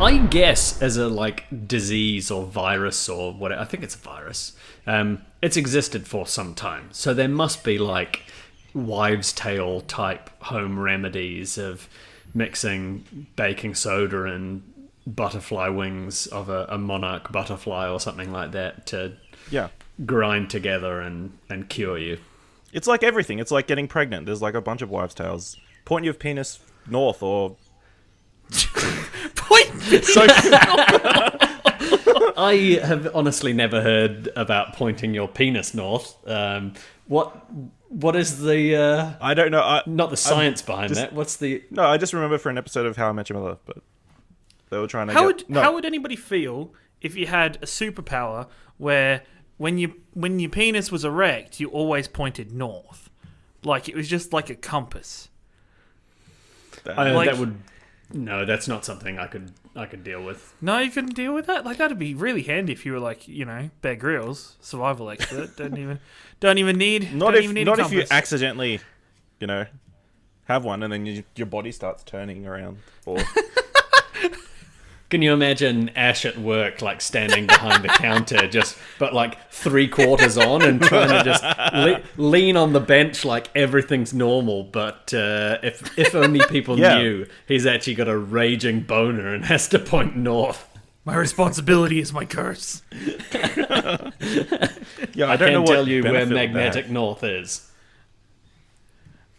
My guess as a disease or virus or whatever, I think it's a virus. It's existed for some time, so there must be wives' tale type home remedies of mixing baking soda and butterfly wings of a monarch butterfly or something like that to grind together and cure you. It's like everything. It's like getting pregnant. There's a bunch of wives' tales. Point your penis north or... I have honestly never heard about pointing your penis north. What is the... I don't know. not the science behind that. What's the... No, I just remember for an episode of How I Met Your Mother, but they were trying to How would anybody feel if you had a superpower where when your penis was erect, you always pointed north? It was just like a compass. That would... No, that's not something I could deal with. No, you couldn't deal with that? That'd be really handy if you were Bear Grylls, survival expert. Don't even need Not a if compass. you accidentally, have one and then your body starts turning around. Or... Can you imagine Ash at work, standing behind the counter, but 3/4 on and trying to just lean on the bench like everything's normal, but if only people knew he's actually got a raging boner and has to point north. My responsibility is my curse. I can't tell you where magnetic north is.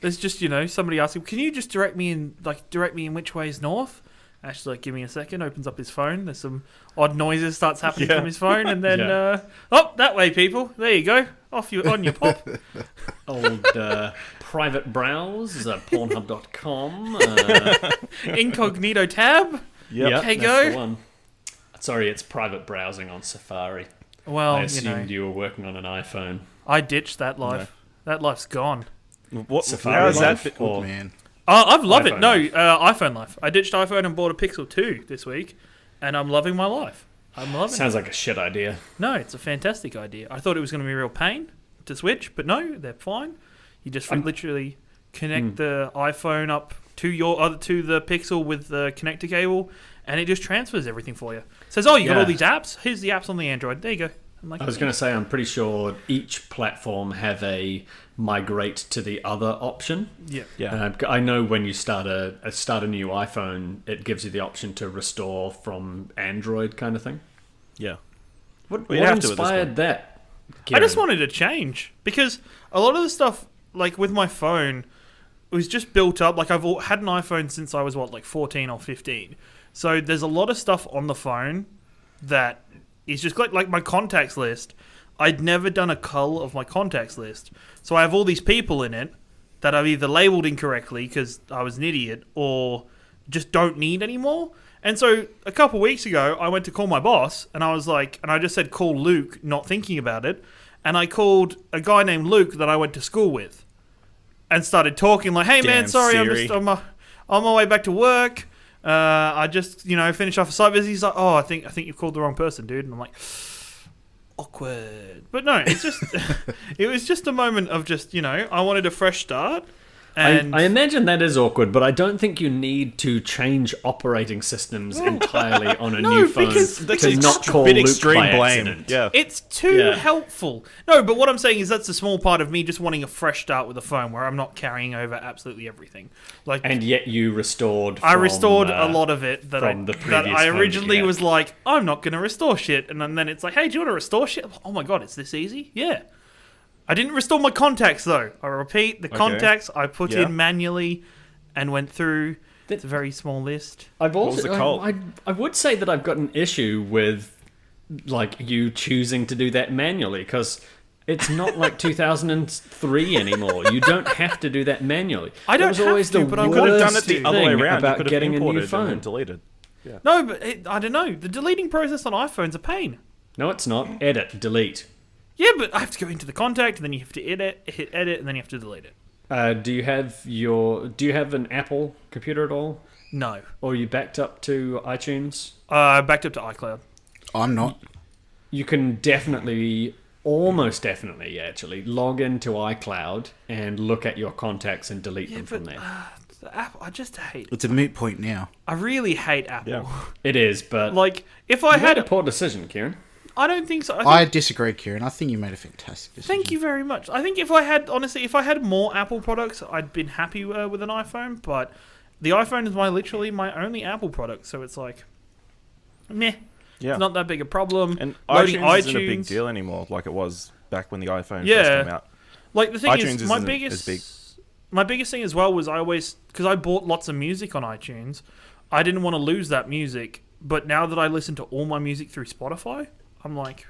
There's just, somebody asking, can you just direct me in which way is north? Ash's give me a second, opens up his phone. There's some odd noises starts happening from his phone, and then, that way, people. There you go. On your pop. Old private browse, Pornhub.com. Incognito tab. Yep, okay, that's go. the one. Sorry, it's private browsing on Safari. Well, I assumed you were working on an iPhone. I ditched that life. No. That life's gone. What Safari life? Oh, man. I've loved it. iPhone No, life. iPhone life. I ditched iPhone and bought a Pixel 2 this week, and I'm loving my life. I'm loving Sounds like a shit idea. No, it's a fantastic idea. I thought it was going to be a real pain to switch, but no, they're fine. You just literally connect the iPhone up to the Pixel with the connector cable, and it just transfers everything for you. It says, "Oh, you got all these apps. Here's the apps on the Android. There you go." I was going to say, I'm pretty sure each platform have a migrate to the other option. Yeah. I know when you start a new iPhone, it gives you the option to restore from Android kind of thing. Yeah. What inspired that? Ciaran? I just wanted to change because a lot of the stuff, with my phone, was just built up. I've had an iPhone since I was 14 or 15. So there's a lot of stuff on the phone that is just like my contacts list. I'd never done a cull of my contacts list. So I have all these people in it that I've either labeled incorrectly because I was an idiot or just don't need anymore. And so a couple of weeks ago, I went to call my boss and I was and I just said, call Luke, not thinking about it. And I called a guy named Luke that I went to school with and started talking hey man, sorry, I'm just on my way back to work. I just, finished off a site visit. He's like, oh, I think you've called the wrong person, dude. And I'm like, awkward. But no, it's just, it was just a moment of just, I wanted a fresh start. And I imagine that is awkward, but I don't think you need to change operating systems entirely on a new phone to not call Luke by accident. Yeah. It's too helpful. No, but what I'm saying is that's a small part of me just wanting a fresh start with a phone where I'm not carrying over absolutely everything. And yet you restored. I restored a lot of it that I originally was I'm not going to restore shit, and then it's hey, do you want to restore shit? Oh my god, it's this easy? Yeah. I didn't restore my contacts, though. I repeat, the contacts I put in manually and went through. It's a very small list. I would say that I've got an issue with you choosing to do that manually, because it's not 2003 anymore. You don't have to do that manually. I don't have to, but I could have done it the other way around. About getting a new phone and deleted. Yeah. No, but I don't know. The deleting process on iPhone's a pain. No, it's not. Edit, delete. Yeah, but I have to go into the contact, and then you have to hit edit, and then you have to delete it. Do you have an Apple computer at all? No. Or are you backed up to iTunes? Backed up to iCloud. I'm not. You can almost definitely, actually, log into iCloud and look at your contacts and delete them from there. The Apple, I just hate. It's a moot point now. I really hate Apple. Yeah. It is, but Like, if I you made had, a poor decision, Ciaran. I don't think so. I disagree, Ciaran. I think you made a fantastic decision. Thank you very much. I think if I had, honestly, if I had more Apple products, I'd been happy with an iPhone. But the iPhone is literally my only Apple product, so it's like, meh. Yeah. It's not that big a problem. And Loading iTunes isn't a big deal anymore, like it was back when the iPhone Yeah. first came out. Like the thing iTunes is, my isn't biggest, as big. my biggest thing as well was because I bought lots of music on iTunes, I didn't want to lose that music. But now that I listen to all my music through Spotify, I'm like,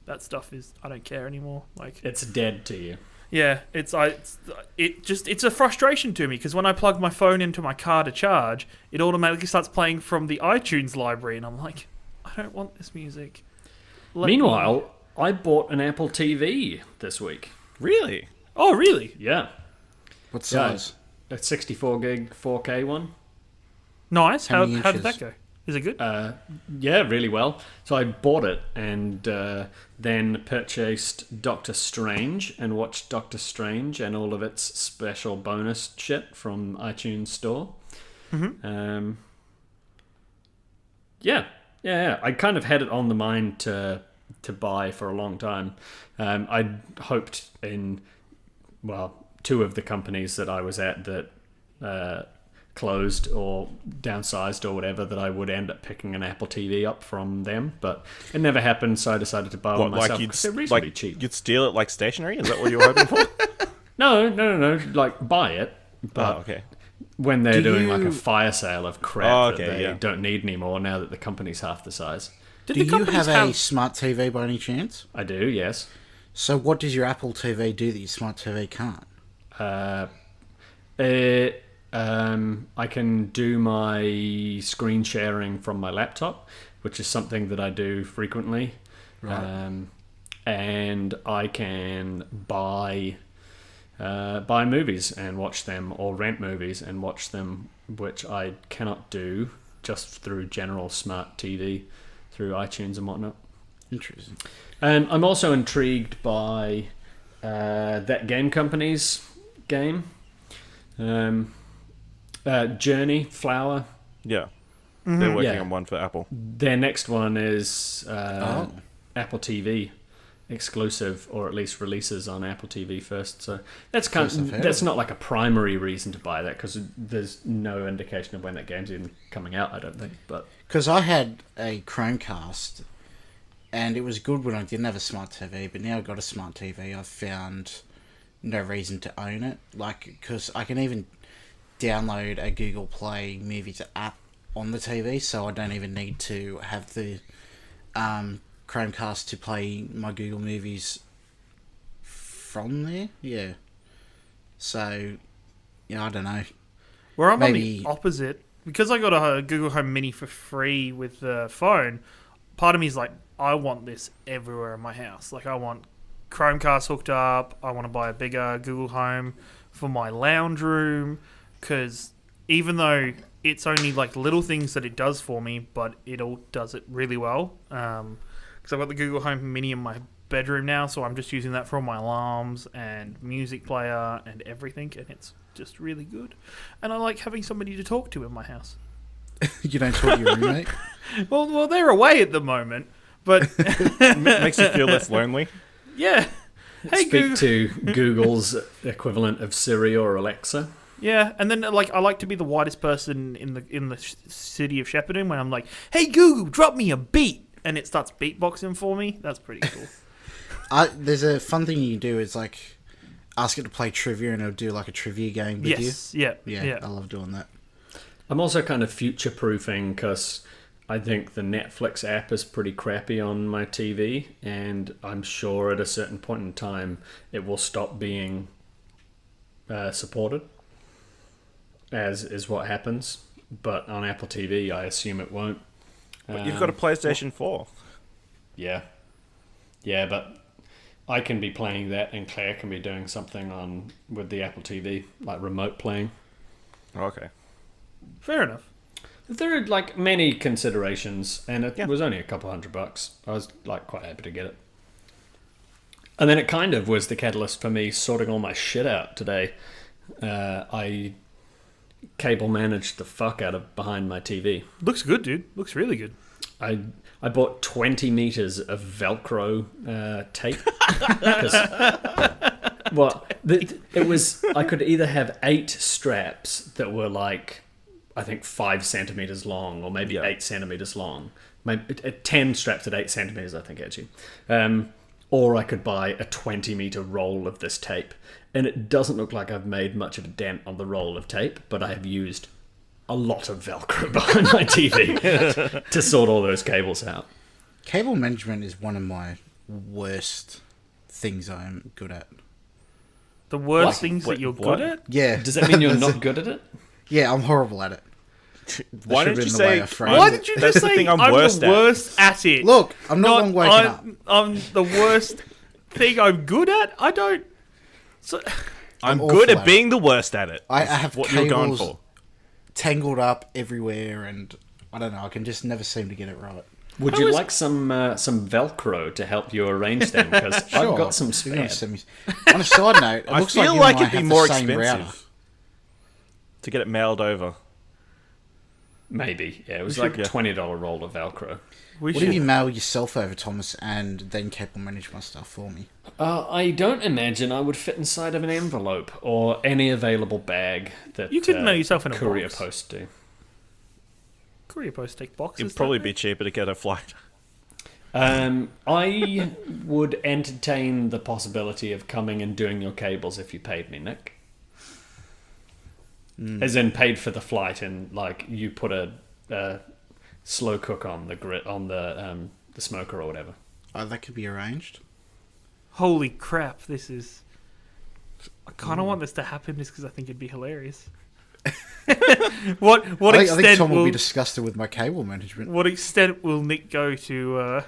that stuff I don't care anymore. Like, It's dead to you. yeah, it's a frustration to me because when I plug my phone into my car to charge, it automatically starts playing from the iTunes library, and I'm like, I don't want this music. Meanwhile, I bought an Apple TV this week. Really? Oh, really? Yeah. What Yeah. size? A 64 gig 4K one. Nice. How How many did inches? that go? Is it good? Yeah, really well. So I bought it and then purchased Doctor Strange and watched Doctor Strange and all of its special bonus shit from iTunes Store. Mm-hmm. Yeah. I kind of had it on the mind to buy for a long time. I'd hoped in, two of the companies that I was at that closed or downsized or whatever, that I would end up picking an Apple TV up from them, but it never happened, so I decided to buy one myself because they're reasonably cheap. You'd steal it like stationery? Is that what you were hoping for? No, like buy it, but okay. when they're Do doing like you- a fire sale of crap that okay, they yeah. don't need anymore now that the company's half the size. Did Do the you companies have a smart TV by any chance? I do, yes. So what does your Apple TV do that your smart TV can't? I can do my screen sharing from my laptop, which is something that I do frequently. Right. And I can buy movies and watch them, or rent movies and watch them, which I cannot do just through general smart TV, through iTunes and whatnot. Interesting. I'm also intrigued by that game company's game. Journey, Flower. Yeah. They're working Yeah. on one for Apple. Their next one is Oh. Apple TV exclusive, or at least releases on Apple TV first. So that's kind First and fair. that's not like a primary reason to buy that, because there's no indication of when that game's even coming out, I don't think. But Because I had a Chromecast, and it was good when I didn't have a smart TV, but now I've got a smart TV, I've found no reason to own it. Like, because I can even download a Google Play Movies app on the TV, so I don't even need to have the Chromecast to play my Google Movies from there. Yeah. So, I don't know. Where I'm on Maybe- the opposite, because I got a Google Home Mini for free with the phone, part of me is like, I want this everywhere in my house. Like, I want Chromecast hooked up. I want to buy a bigger Google Home for my lounge room, because even though it's only like little things that it does for me, but it all does it really well. Because I've got the Google Home Mini in my bedroom now, so I'm just using that for all my alarms and music player and everything, and it's just really good. And I like having somebody to talk to in my house. You don't talk to your roommate? Well, they're away at the moment, but Makes you feel less lonely. yeah. Hey, speak Google. to Google's equivalent of Siri or Alexa. Yeah, and then like I like to be the whitest person in the city of Shepparton when I'm like, "Hey Google, drop me a beat," and it starts beatboxing for me. That's pretty cool. There's a fun thing you can do, is like ask it to play trivia, and it'll do like a trivia game with Yes, you. yeah. Yeah, I love doing that. I'm also kind of future-proofing, because I think the Netflix app is pretty crappy on my TV, and I'm sure at a certain point in time it will stop being supported, as is what happens. But on Apple TV, I assume it won't. But you've got a PlayStation 4. Yeah, but I can be playing that, and Claire can be doing something with the Apple TV, like remote playing. Oh, okay. Fair enough. There are like many considerations, and it Yeah. was only a couple $100. I was like quite happy to get it. And then it kind of was the catalyst for me sorting all my shit out today. cable managed the fuck out of behind my TV. Looks good, dude. Looks really good. I bought 20 meters of Velcro tape. 'Cause, well, it was, I could either have 8 straps that were like, I think 5 centimeters long, or maybe 8 centimeters long. Maybe 10 straps at 8 centimeters, I think, actually. Or I could buy a 20-meter roll of this tape. And it doesn't look like I've made much of a dent on the roll of tape, but I have used a lot of Velcro behind my TV to sort all those cables out. Cable management is one of my worst things I'm good at. The worst things that you're good at? Yeah. Does that mean you're not good at it? Yeah, I'm horrible at it. Why That don't you should've been the way say? I framed Why it. did you That's just the say thing I'm worst the at. worst at it? Look, I'm not long waking up. I'm the worst thing I'm good at? I don't... So, I'm I'm good awful at at being the worst at it. I is have what you're going cables for. tangled up everywhere, and I don't know, I can just never seem to get it right. Would you like some Velcro to help you arrange them? Because Sure. I've got some You're gonna spare. send me- On a side note, it I looks feel like, like you and it'd I be have more the same router. expensive to get it mailed over. Maybe, yeah. It was We like should- a $20 roll of Velcro. we What should... if you mail yourself over, Thomas, and then cable manage my stuff for me? I don't imagine I would fit inside of an envelope or any available bag that You could mail yourself in a courier box. post do. Courier post take boxes. It'd probably don't be cheaper to get a flight. I would entertain the possibility of coming and doing your cables if you paid me, Nick. As in paid for the flight, and like you put a slow cook on the grit on the smoker or whatever. Oh, that could be arranged. they? Holy crap, this is... I kind of want this to happen just because I think it'd be hilarious. What I think extent Tom will will be disgusted with my cable management. what extent will Nick go to?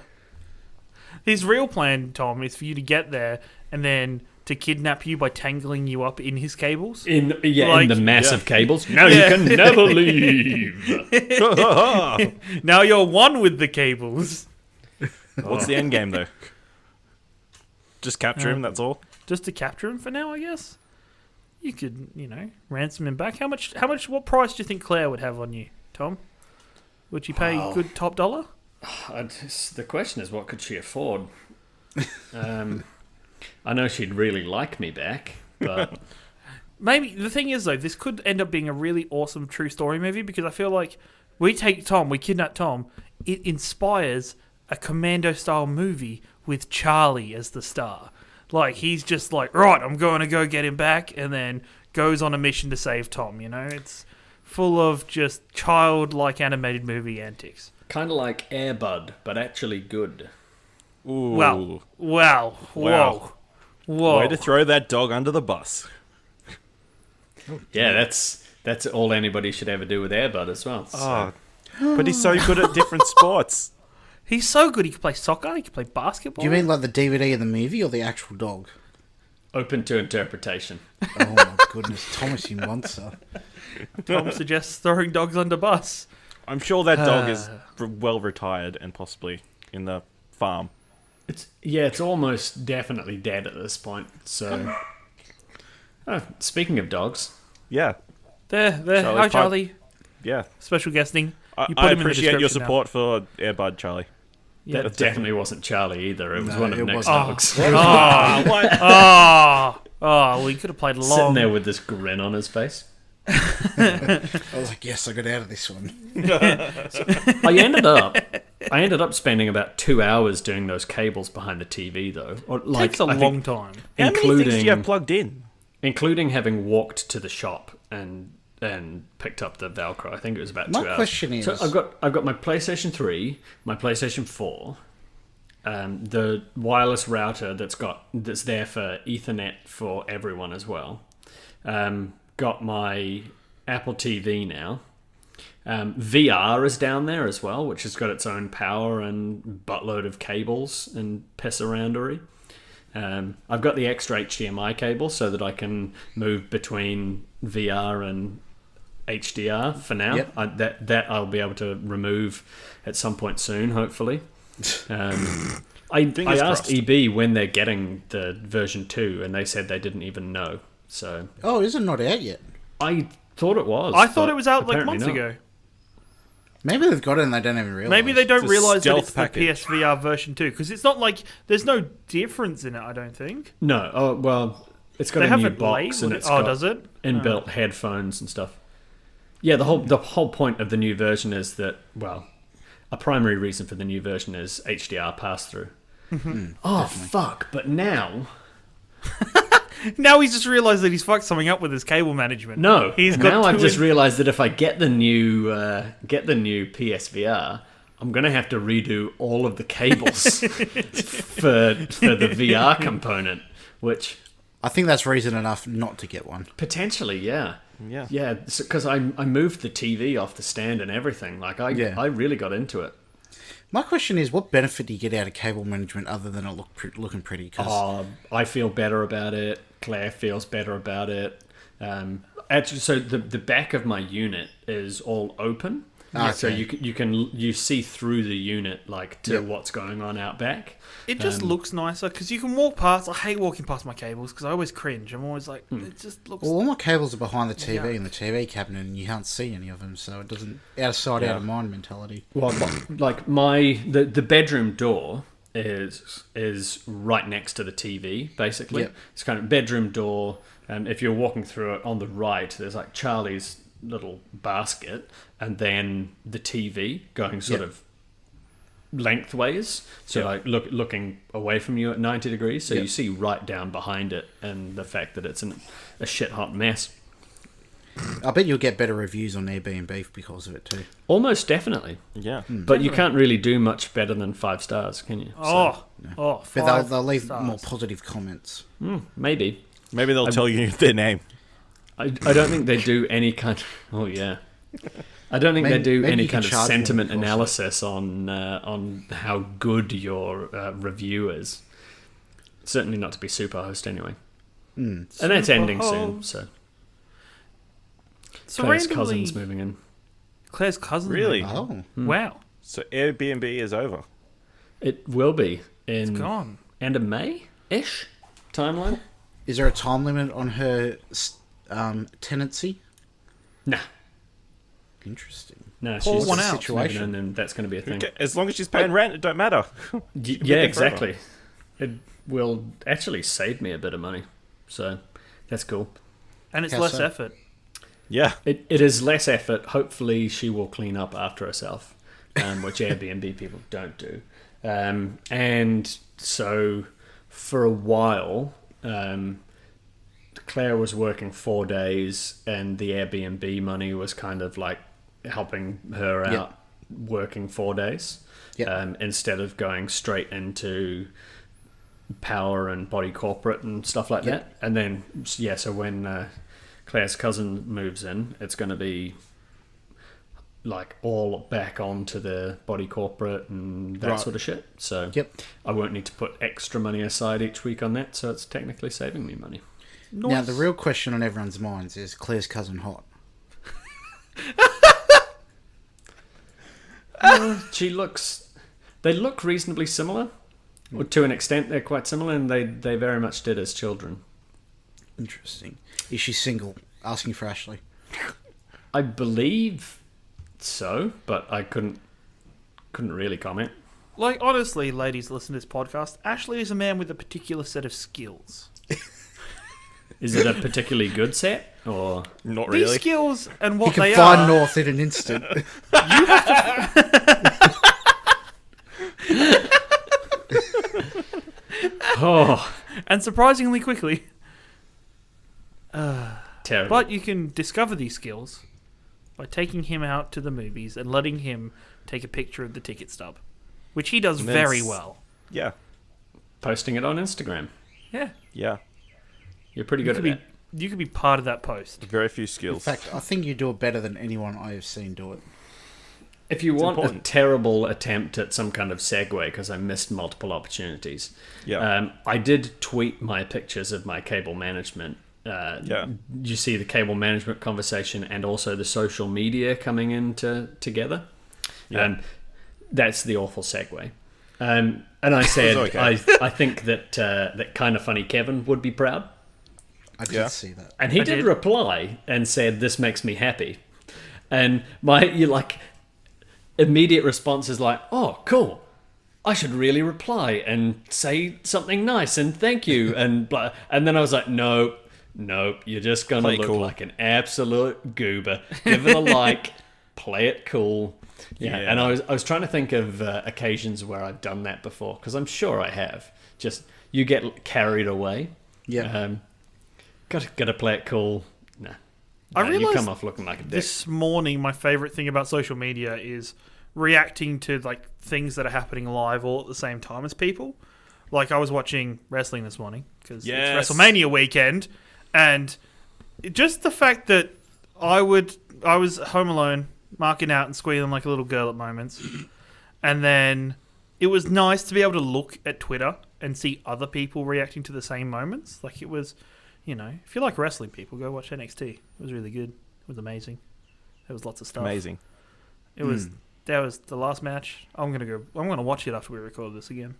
His real plan, Tom, is for you to get there and then to kidnap you by tangling you up in his cables. In Like- the massive cables. Now Yeah. you can never leave. Now you're one with the cables. What's the end game though? Just capture him. That's all. Just to capture him for now, I guess. You could, ransom him back. How much? What price do you think Claire would have on you, Tom? Would you pay good top dollar? The question is, what could she afford? I know she'd really like me back, but Maybe the thing is though, this could end up being a really awesome true story movie because I feel like we kidnap Tom, it inspires a Commando style movie with Charlie as the star. Like he's just like, right, I'm going to go get him back, and then goes on a mission to save Tom. It's full of just childlike animated movie antics. kind of like Air Bud, but actually good. Ooh. Wow. Wow. Whoa. Way to throw that dog under the bus. Yeah, that's all anybody should ever do with Air Bud as well. So. Oh, but he's so good at different sports. He's so good. He can play soccer. He can play basketball. Do you mean like the DVD of the movie or the actual dog? Open to interpretation. Oh my goodness, Thomas, you monster. Tom suggests throwing dogs under bus. I'm sure that dog is well retired and possibly in the farm. It's almost definitely dead at this point. So, speaking of dogs, Yeah, There. Charlie Hi, Pipe. Charlie. yeah. Special guesting. I You put him in the appreciate your description now. support for Airbud, Charlie. Yeah. that definitely wasn't Charlie either. It was No, one of it Nick's wasn't. dogs. Well, he could have played along. Sitting there with this grin on his face. I was like, yes, I got out of this one. I ended up spending about 2 hours doing those cables behind the TV, though. Or, like, Takes a I think long time. How many things do you have plugged in? including having walked to the shop and picked up the Velcro. I think it was about 2 My hours. question is- So I've got my PlayStation 3, my PlayStation 4, the wireless router that's there for Ethernet for everyone as well. Got my Apple TV now. VR is down there as well, which has got its own power and buttload of cables and piss aroundery. I've got the extra HDMI cable so that I can move between VR and HDR for now. Yep. That I'll be able to remove at some point soon, hopefully. I Fingers asked crossed. EB when they're getting the version 2, and they said they didn't even know. So Oh, is it not out yet? I Thought it was. I thought but it was out like apparently months not. ago. Maybe they've got it and they don't even realize. Maybe they don't It's a realize that stealth it's package. the PSVR version 2, because it's not like there's no difference in it. I don't think No. Oh well, it's got they a have new it box and labeled. it's Oh, got does it? inbuilt headphones and stuff. Yeah, the whole point of the new version is that, well, a primary reason for the new version is HDR pass through. Oh fuck! But now, Now he's just realised that he's fucked something up with his cable management. no. He's got Now I've two just in- realised that if I get the new PSVR, I'm gonna have to redo all of the cables for the VR component, which I think that's reason enough not to get one. potentially, yeah. Yeah. Yeah, because I moved the TV off the stand and everything. Like I really got into it. My question is, what benefit do you get out of cable management other than it looking pretty? 'Cause I feel better about it. Claire feels better about it. Actually, so the back of my unit is all open, so Okay. you see through the unit like to Yep. what's going on out back. It just looks nicer because you can walk past. I hate walking past my cables because I always cringe. I'm always like, it just looks. well, all my cables are behind the TV Yeah. in the TV cabinet, and you can't see any of them, so it doesn't out of sight, out of mind mentality. Well, like the bedroom door is right next to the TV, basically. Yep. It's kind of bedroom door. If you're walking through it on the right, there's like Charlie's little basket, and then the TV going sort Yep. of lengthways, so Yep. like looking away from you at 90 degrees, so Yep. you see right down behind it, and the fact that it's a shit hot mess. I bet you'll get better reviews on Airbnb because of it too. Almost definitely, Yeah. but you can't really do much better than 5 stars, can you? oh, But five they'll leave stars. more positive comments. Maybe. Maybe they'll tell you their name. I don't think they do any kind. Oh yeah, I don't think Maybe- they do maybe any you can kind of charge them sentiment because of it. analysis on how good your review is. Certainly not to be Superhost anyway. And that's ending soon, so So Claire's randomly, cousin's moving in. Claire's cousin. Really? Oh, Wow, So Airbnb is over. It will be in it's gone. end of May-ish timeline. is there a time limit on her tenancy? Nah, Interesting. no, Pour she's one just out. moving Situation. in, and that's going to be a thing. Okay, as long as she's paying rent, it don't matter. Yeah, there forever. exactly. It will actually save me a bit of money, so that's cool. And it's How less so? effort. Yeah. It is less effort. Hopefully, she will clean up after herself, which Airbnb people don't do. And so, for a while, Claire was working 4 days, and the Airbnb money was kind of like helping her out, Yep. working 4 days, Yep. instead of going straight into power and body corporate and stuff like Yep. that. And then, yeah, so when Claire's cousin moves in, it's going to be like all back onto the body corporate and that Right. sort of shit. So Yep. I won't need to put extra money aside each week on that, so it's technically saving me money. Now the real question on everyone's minds is Claire's cousin hot? She looks... They look reasonably similar. Or to an extent, they're quite similar, and they very much did as children. Interesting. Is she single? Asking for Ashley. I believe so, but I couldn't really comment. Like, honestly, ladies, listen to this podcast. Ashley is a man with a particular set of skills. Is it a particularly good set, or... Not These really. skills and You what can they find are. North in an instant. Oh, And surprisingly quickly. terrible. But you can discover these skills by taking him out to the movies and letting him take a picture of the ticket stub, which he does And then very s- well. Yeah. Posting it on Instagram. Yeah. Yeah. You're pretty You good could at be that. you could be part of that post. Very few In skills. fact, I think you do it better than anyone I have seen do it. If you want a important. terrible attempt at some kind of segue, because I missed multiple opportunities, Yeah. I did tweet my pictures of my cable management. Yeah. You see the cable management conversation and also the social media coming in together. Yeah. That's the awful segue. And I said, okay. I think that that Kind of Funny Kevin would be proud. I did Yeah. see that. And he I did did. reply and said, "This makes me happy." And you like immediate response is like, "Oh, cool. I should really reply and say something nice and thank you." And blah. And then I was like, "Nope, you're just gonna Play it look cool. like an absolute goober. Give it a like, play it cool." Yeah. Yeah. And I was trying to think of occasions where I've done that before, because I'm sure I have. Just you get carried away. Yeah. Gotta play it cool. Nah. I Nah, you realised come off looking like a dick. This morning, my favorite thing about social media is reacting to like things that are happening live all at the same time as people. Like I was watching wrestling this morning because Yes. it's WrestleMania weekend, and just the fact that I was home alone, marking out and squealing like a little girl at moments, and then it was nice to be able to look at Twitter and see other people reacting to the same moments. Like it was, if you like wrestling, people go watch NXT. It was really good. It was amazing. There was lots of stuff. Amazing. It was. That was the last match. I'm gonna watch it after we record this again.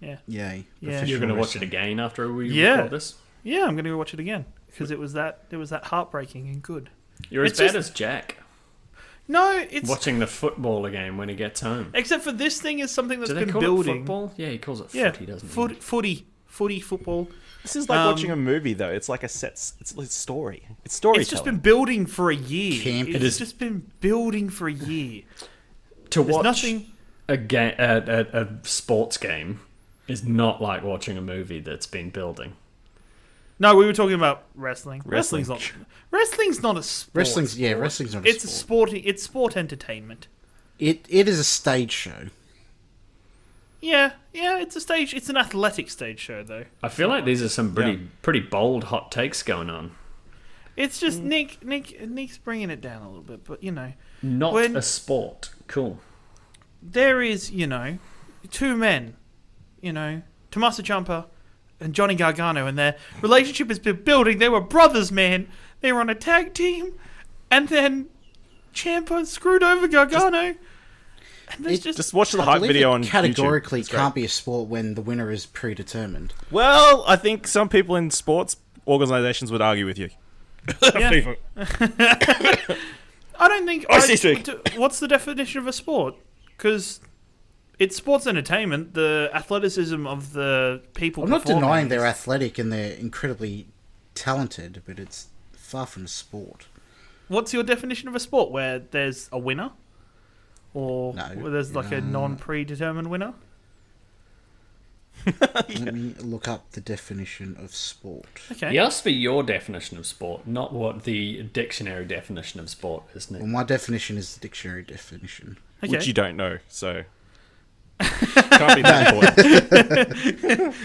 Yeah. Yay. Yeah. You're going to watch it wrestling. again after we Yeah. record this? Yeah, I'm gonna go watch it again because it was that heartbreaking and good. You're as It's bad just- as Jack. No, it's Watching the football again when he gets home. except for this thing is something that's Do they been call building. it football? Yeah, he calls it Yeah, footy, doesn't he? footy, football. This is like watching a movie, though. It's like it's a story. It's storytelling. It's just been building for a year. Camp. It's It is- just been building for a year. To There's watch nothing. a sports game is not like watching a movie that's been building. No, we were talking about wrestling. Wrestling. Wrestling's not a sport. Wrestling's not a It's sport. It's sport entertainment. It is a stage show. Yeah, it's a stage. It's an athletic stage show, though. I feel like these are some pretty bold hot takes going on. It's just Nick's bringing it down a little bit, but Not When- a sport. Cool. there is two men, Tommaso Ciampa and Johnny Gargano, and their relationship has been building. They were brothers, man. They were on a tag team, and then Ciampa screwed over Gargano. And there's Just watch the I hype believe video it on categorically YouTube. It's great. can't be a sport when the winner is predetermined. Well, I think some people in sports organizations would argue with you. Yeah. I don't think. I see. What's the definition of a sport? Because it's sports entertainment. The athleticism of the people. I'm not performing denying they're is- athletic and they're incredibly talented, but it's far from a sport. What's your definition of a sport? Where there's a winner, or No, where there's like a non-predetermined winner? Let me look up the definition of sport. Okay. He asked for your definition of sport, not what the dictionary definition of sport is, Nick. Well, my definition is the dictionary definition. Okay. Which you don't know, so can't be that important.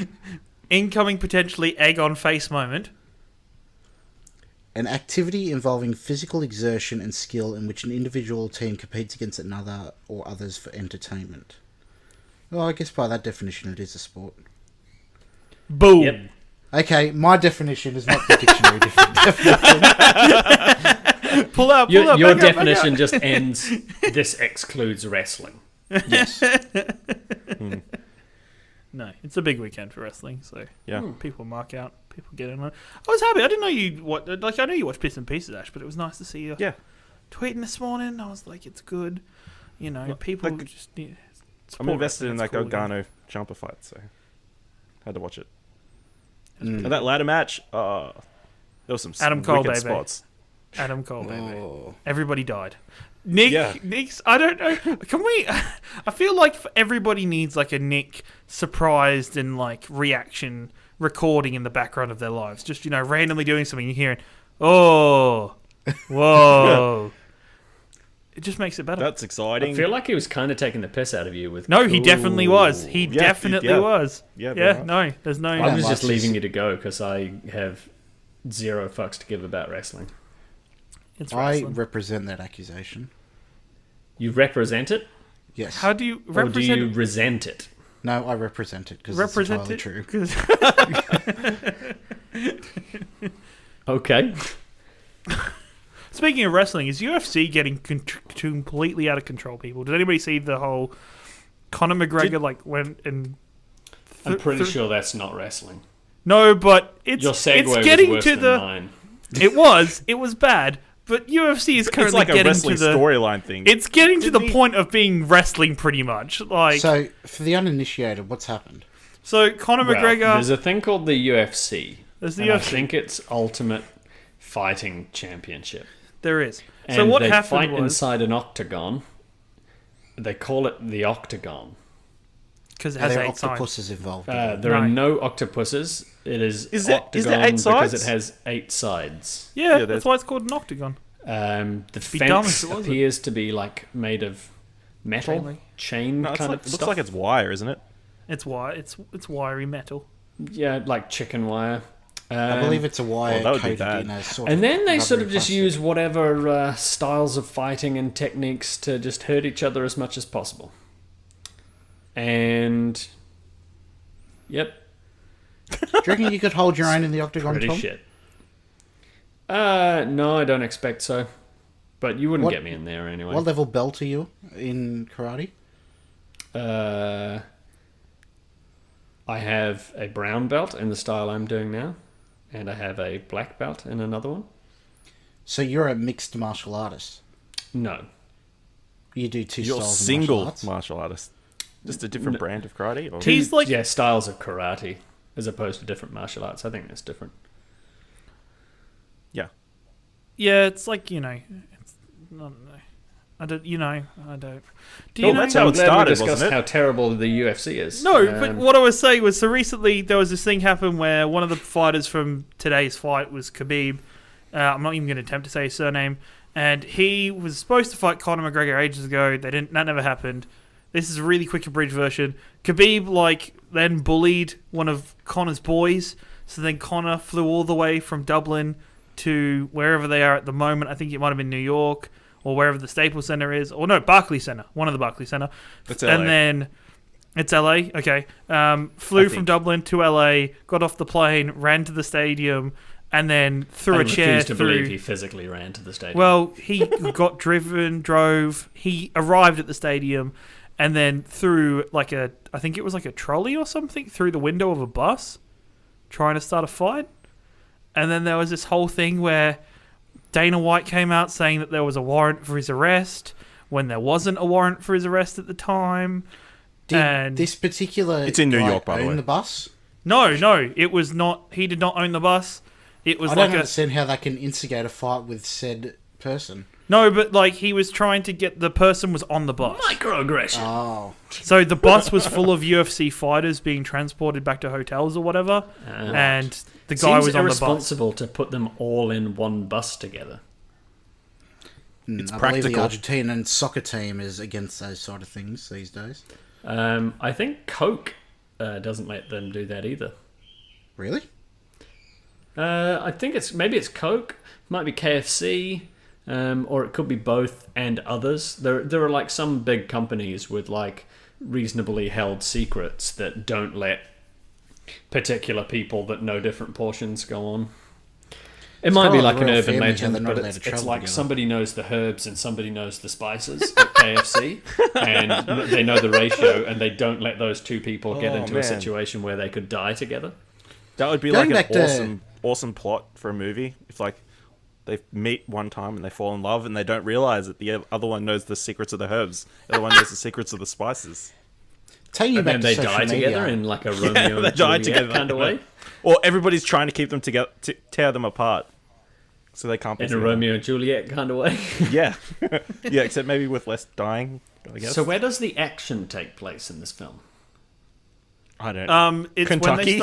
Incoming potentially egg on face moment. An activity involving physical exertion and skill in which an individual or team competes against another or others for entertainment. Well, I guess by that definition it is a sport. Boom. Yep. Okay, my definition is not the dictionary definition. Pull out. Your back up, back definition up. just ends, this excludes wrestling. Yes. No, it's a big weekend for wrestling, so Yeah. people mark out, people get in on it. I was happy. I didn't know you what like. I know you watch bits and pieces, Ash, but it was nice to see you Yeah. tweeting this morning. I was like, it's good. People like, just need. I'm invested in that cool again. Gargano Ciampa fight, so had to watch it. Mm. And that ladder match, there was some Adam Cole, wicked baby. spots. Adam Cole, baby. Oh. Everybody died. Nick's. I don't know. Can we? I feel like everybody needs like a Nick surprised and like reaction recording in the background of their lives. Just randomly doing something, you're hearing, oh, whoa. It just makes it better. That's exciting. I feel like he was kind of taking the piss out of you with... No, he definitely was. He Yeah, definitely yeah. was. Yeah, Yeah, very much. no, there's no. I was Yeah, just like leaving this- you to go because I have zero fucks to give about wrestling. It's I wrestling. represent that accusation. You represent it, Yes. How do you or do represent you resent it? No, I represent it because it's represent entirely it? true. 'Cause- Okay. Speaking of wrestling, is UFC getting completely out of control, people? Did anybody see the whole Conor McGregor went and... I'm pretty sure that's not wrestling. No, but Your it's segue getting was worse to than the. mine. It was bad, but UFC is currently It's like a getting wrestling to the. storyline thing. It's getting to the Didn't he- point of being wrestling, pretty much. Like So, for the uninitiated, what's happened? so, Conor Well, McGregor. there's a thing called the UFC. There's the and I UFC. think it's Ultimate Fighting Championship. There is. And So what they happened fight was inside an octagon. They call it the octagon. because it Are has there 8 sides. octopuses involved? There are no octopuses. It is there octagon 8 because sides? it has 8 sides. Yeah, there's- that's why it's called an octagon. The Be dumb fence if it wasn't. appears to be like made of metal, Chain link. chain No, it's kind like, of it stuff. looks like it's wire, isn't it? It's wiry metal. Yeah, like chicken wire. I believe it's a wire that would be coated bad. in a sort And of then they sort rubbery of just plastic. use whatever styles of fighting and techniques to just hurt each other as much as possible. And yep, Do you reckon you could hold your own in the octagon, pretty Tom? shit. No, I don't expect so. But you wouldn't What- get me in there anyway. What level belt are you in karate? I have a brown belt in the style I'm doing now, and I have a black belt in another one. So you're a mixed martial artist. No. You do 2 You're styles single of martial arts. martial artist. Just a different brand of karate? Or? He's like- yeah, styles of karate as opposed to different martial arts. I think that's different. Yeah. Yeah, it's like it's not. I don't. I don't. Do you Oh, know? that's how it Glad started, we discussed wasn't it? how terrible the UFC is. No, but what I was saying was, so recently there was this thing happen where one of the fighters from today's fight was Khabib. I'm not even going to attempt to say his surname. And he was supposed to fight Conor McGregor ages ago. They didn't. That never happened. This is a really quick abridged version. Khabib then bullied one of Conor's boys. So then Conor flew all the way from Dublin to wherever they are at the moment. I think it might have been New York or wherever the Staples Center is. Or no, Barclays Center. One of the Barclays Center. That's LA. And then it's LA. Okay. Flew from Dublin to LA, got off the plane, ran to the stadium, and then threw I a chair refuse to through. believe he physically ran to the stadium. Well, he drove. He arrived at the stadium, and then threw I think it was like a trolley or something through the window of a bus, trying to start a fight. And then there was this whole thing where Dana White came out saying that there was a warrant for his arrest when there wasn't a warrant for his arrest at the time. Did And this particular It's in New guy York, by the own way. the bus? no, it was not. He did not own the bus. It was I like don't understand how they can instigate a fight with said person. no, but he was trying to get the person was on the bus. microaggression. Oh, So the bus was full of UFC fighters being transported back to hotels or whatever, and the guy Seems was on the bus. irresponsible to put them all in one bus together. It's I believe the practical. Argentinian soccer team is against those sort of things these days. I think Coke doesn't let them do that either. Really? I think maybe it's Coke, might be KFC, or it could be both and others. There are some big companies with reasonably held secrets that don't let particular people that know different portions go on. It might be kinda like like an the royal urban family, how legend, they're not but allowed it's to travel like together. somebody knows the herbs and somebody knows the spices at KFC, and they know the ratio, and they don't let those two people get Oh, into a man. situation where they could die together. That would be Going like back an to- awesome plot for a movie. If they meet one time and they fall in love and they don't realize that the other one knows the secrets of the herbs, the other one knows the secrets of the spices. Take you And back then to they social die media. together in like a Romeo they and die Juliet together. kind of way. Or everybody's trying to keep them together, to tear them apart, so they can't be In a together. Romeo and Juliet kind of way. Yeah, yeah, except maybe with less dying. I guess. So where does the action take place in this film? I don't. It's when Kentucky?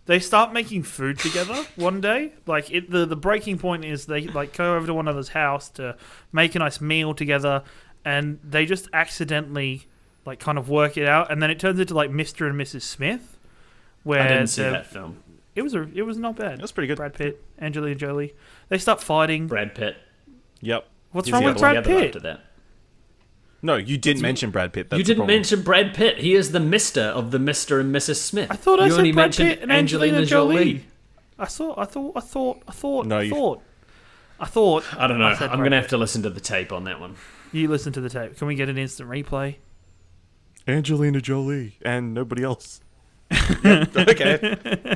they start making food together one day. The breaking point is they go over to one another's house to make a nice meal together, and they just accidentally kind of work it out, and then it turns into Mr. and Mrs. Smith, where I didn't see that film. it was not bad. It was pretty good. Brad Pitt, Angelina Jolie. They start fighting. Brad Pitt. Yep. What's He's wrong the with other Brad together Pitt? After that. No, you didn't mention Brad Pitt. That's You the didn't problem. mention Brad Pitt. He is the Mister of the Mr. and Mrs. Smith. I thought I you said only Brad mentioned Pitt and Angelina Jolie. I thought. No, you- I thought. I don't know. said I'm Brad going to have Pitt. to listen to the tape on that one. You listen to the tape. Can we get an instant replay? Angelina Jolie and nobody else. Okay.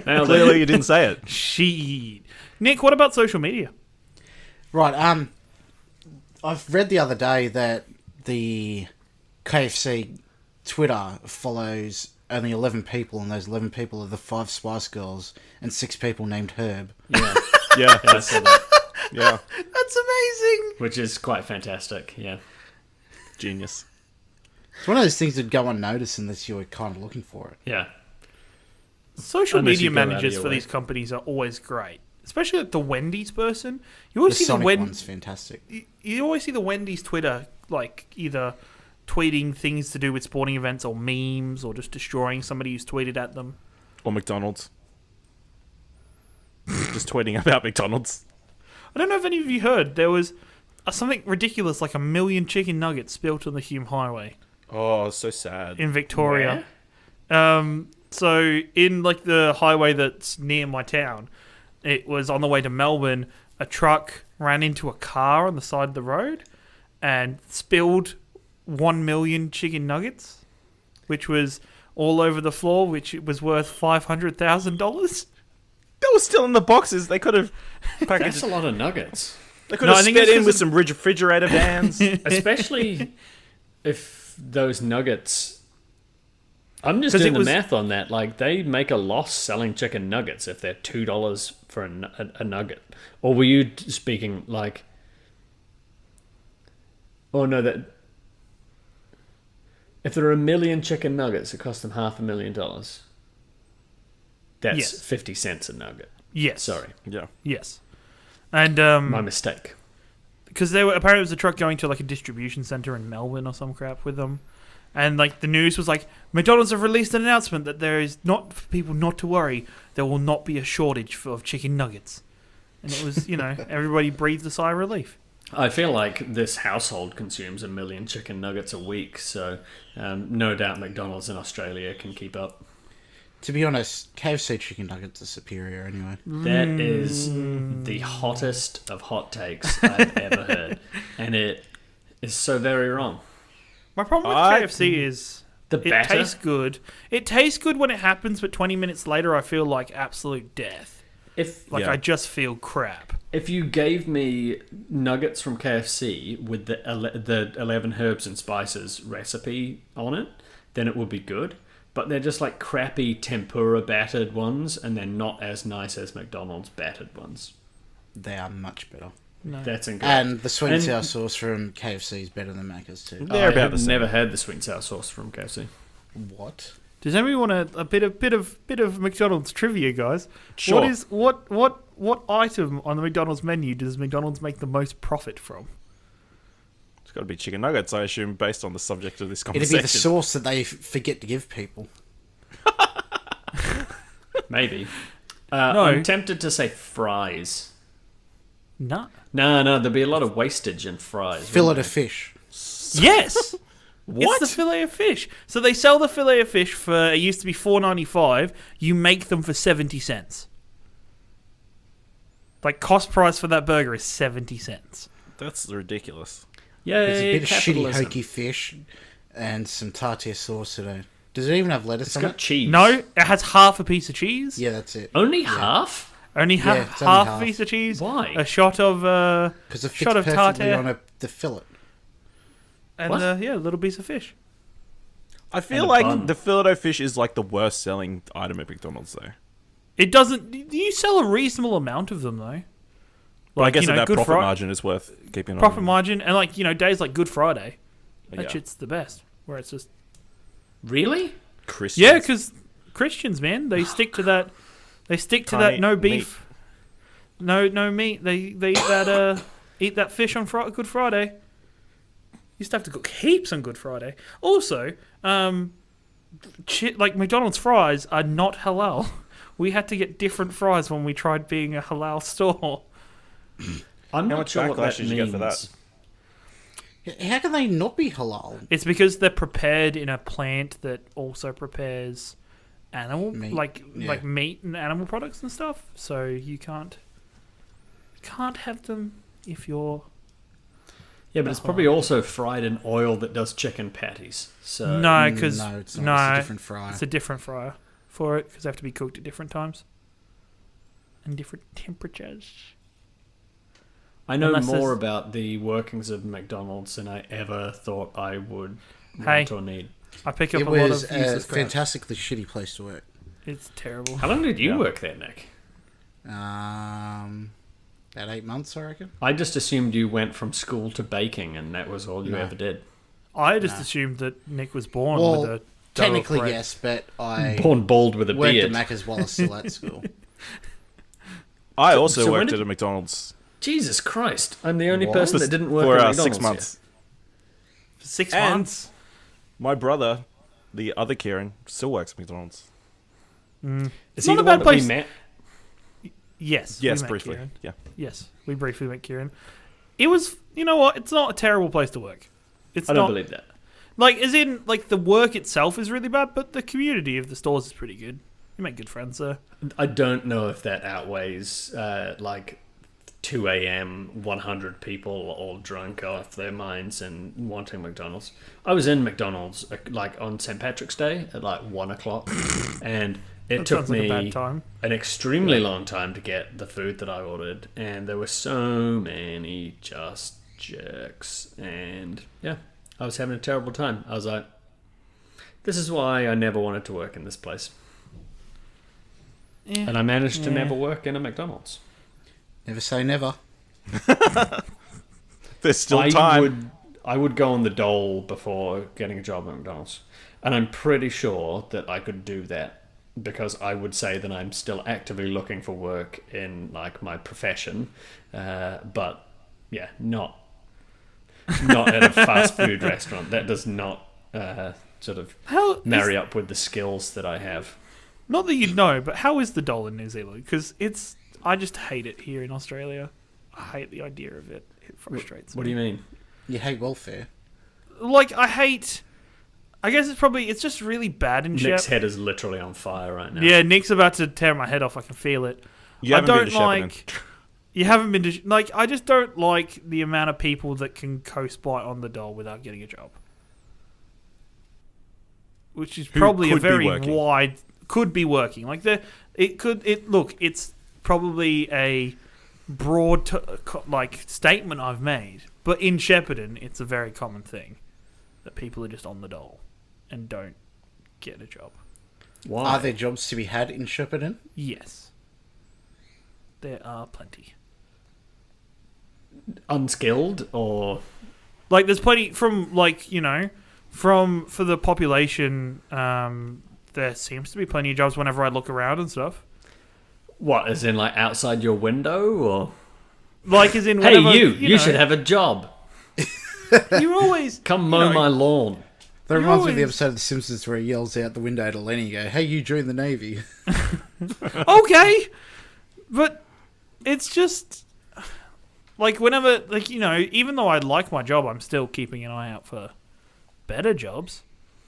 Nailed it. Clearly, you didn't say it. Shit. Nick, what about social media? Right. I've read the other day that the KFC Twitter follows only 11 people, and those 11 people are the 5 Spice Girls and 6 people named Herb. Yeah. Yeah. I saw that. Yeah. That's amazing. Which is quite fantastic. Yeah. Genius. It's one of those things that go unnoticed unless you're kind of looking for it. Yeah. Social Unless media you go out of managers your for way. these companies are always great, especially like the Wendy's person. You The always see Sonic the one's fantastic. you always see the Wendy's Twitter like either tweeting things to do with sporting events or memes or just destroying somebody who's tweeted at them. Or McDonald's. Just tweeting about McDonald's. I don't know if any of you heard there was something ridiculous like 1 million chicken nuggets spilt on the Hume Highway Oh, so sad. in Victoria. So in like the highway that's near my town, it was on the way to Melbourne. A truck ran into a car on the side of the road and spilled 1 million chicken nuggets, which was all over the floor, which was worth $500,000. That was still in the boxes. They could have That's packaged. a lot of nuggets. They could No, I have think sped it's in 'cause with of- some refrigerator vans. Especially if those nuggets... I'm just 'Cause doing it the was- math on that. Like, they make a loss selling chicken nuggets if they're $2 for a nugget. Or were you speaking like... Oh, no, that... If there are 1 million chicken nuggets, it costs them $500,000. That's Yes. 50 cents a nugget. Yes. Sorry. Yeah. Yes. And My mistake. because there were apparently it was a truck going to like a distribution center in Melbourne or some crap with them, and like the news was like McDonald's have released an announcement that there is not for people not to worry, there will not be a shortage of chicken nuggets, and it was everybody breathed a sigh of relief. I feel like this household consumes 1 million chicken nuggets a week, so no doubt McDonald's in Australia can keep up. To be honest, KFC chicken nuggets are superior anyway. That is the hottest of hot takes I've ever heard, and it is so very wrong. My problem with I- KFC is The it batter, tastes good. It tastes good when it happens, but 20 minutes later, I feel like absolute death. if Like Yeah. I just feel crap. if you gave me nuggets from KFC with the 11 herbs and spices recipe on it, then it would be good. But they're just like crappy tempura battered ones, and they're not as nice as McDonald's battered ones. They are much better. No. That's incorrect. And the sweet and And- sour sauce from KFC is better than Macca's too. They're I about have the same. never had the sweet and sour sauce from KFC. What? Does anybody want a bit of McDonald's trivia, guys? Sure. What item on the McDonald's menu does McDonald's make the most profit from? It's got to be chicken nuggets, I assume, based on the subject of this It'd conversation. be the sauce that they forget to give people. Maybe. No. I'm tempted to say fries. No. No, there'd be a lot of wastage in fries. Fillet wouldn't of fish. Yes. What? It's the fillet of fish. So they sell the fillet of fish for it used to be $4.95. You make them for 70 cents. Like cost price for that burger is 70 cents. That's ridiculous. there? There's a Yay, bit of shitty capitalism. hokey fish and some tartare sauce today. Does it even have lettuce It's on got it? cheese. No, it has half a piece of cheese. Yeah, that's it. Only half? Only Yeah, half, it's only half half. a piece of cheese. Why? A shot of Because it fits shot of perfectly tartare. on the fillet. and What? a little piece of fish. I feel And a like bun. the fillet of fish is like the worst selling item at McDonald's, though. It doesn't. You sell a reasonable amount of them though. Well, I guess you know, that Good profit Fri- margin is worth keeping an eye profit on. margin, and like days like Good Friday, that Yeah. shit's the best. Where it's just Really? Christians. yeah, because Christians, man, they stick to that. They stick to Can't that. eat No meat. beef, no meat. They eat that fish on Good Friday. Used to have to cook heaps on Good Friday. Also, like McDonald's fries are not halal. We had to get different fries when we tried being a halal store. I'm How not much sure what backlash that did you means. get for that? How can they not be halal? It's because they're prepared in a plant that also prepares animal, Meat, like yeah. meat and animal products and stuff. So you can't have them if you're Yeah, but it's probably also fried in oil that does chicken patties. So no, because No, it's not. It's a different fryer. It's a different fryer. for it because they have to be cooked at different times and different temperatures. I know Unless more there's- about the workings of McDonald's than I ever thought I would Hey. want or need. I pick up It a lot was of a useless crap. fantastically shitty place to work. It's terrible. How long did you Yeah. work there, Nick? About 8 months, I reckon. I just assumed you went from school to baking and that was all you No. ever did. I just Nah. assumed that Nick was born Well, with a dough technically of bread. yes, but I Born bald with a worked beard. at Macca's while I was still at school. I also so when worked did at a you- McDonald's Jesus Christ. I'm the only What? person that didn't work for at McDonald's 6 yet. months. 6 And months. my brother, the other Ciaran, still works at McDonald's. Is It's he not the a bad one that we place. met? Yes. Yes, we met briefly. Ciaran. Yeah. Yes, we briefly met Ciaran. It was, you know what? It's not a terrible place to work. It's I don't not believe that. like as in like the work itself is really bad, but the community of the stores is pretty good. You make good friends there. I don't know if that outweighs like 2 a.m. 100 people all drunk off their minds and wanting McDonald's. I was in McDonald's like on St. Patrick's Day at like 1 o'clock, and it That took sounds like a me bad time. an extremely long time to get the food that I ordered, and there were so many just jerks, and yeah, I was having a terrible time. I was like, this is why I never wanted to work in this place. Yeah. And I managed to Yeah. never work in a McDonald's. Never say never. There's still time. I would go on the dole before getting a job at McDonald's. And I'm pretty sure that I could do that because I would say that I'm still actively looking for work in like my profession. But yeah, not at a fast food restaurant. That does not sort of How marry up with the skills that I have. Not that you'd know, but how is the dole in New Zealand? Because I just hate it here in Australia. I hate the idea of it. It frustrates me. What do you mean? You hate welfare. Like, I guess it's just really bad in Nick's Shep. head is literally on fire right now. Yeah, Nick's about to tear my head off. I can feel it. You I haven't been don't to Shepparton. like. You haven't been to like. I just don't like the amount of people that can coast by on the dole without getting a job, which is Who probably a could be very working. wide. Could be working like it's probably a broad like statement I've made, but in Shepparton it's a very common thing that people are just on the dole and don't get a job. Why? Are there jobs to be had in Shepparton? Yes, there are plenty. Unskilled or Like there's plenty from like for the population. There seems to be plenty of jobs whenever I look around and stuff. what? As in like outside your window or? Like as in Hey, whenever, you should have a job. You always Come mow my lawn. That You reminds me of the always- episode of The Simpsons where he yells out the window to Lenny and go, "Hey, you joined the Navy." okay, but it's just like whenever even though I like my job, I'm still keeping an eye out for better jobs,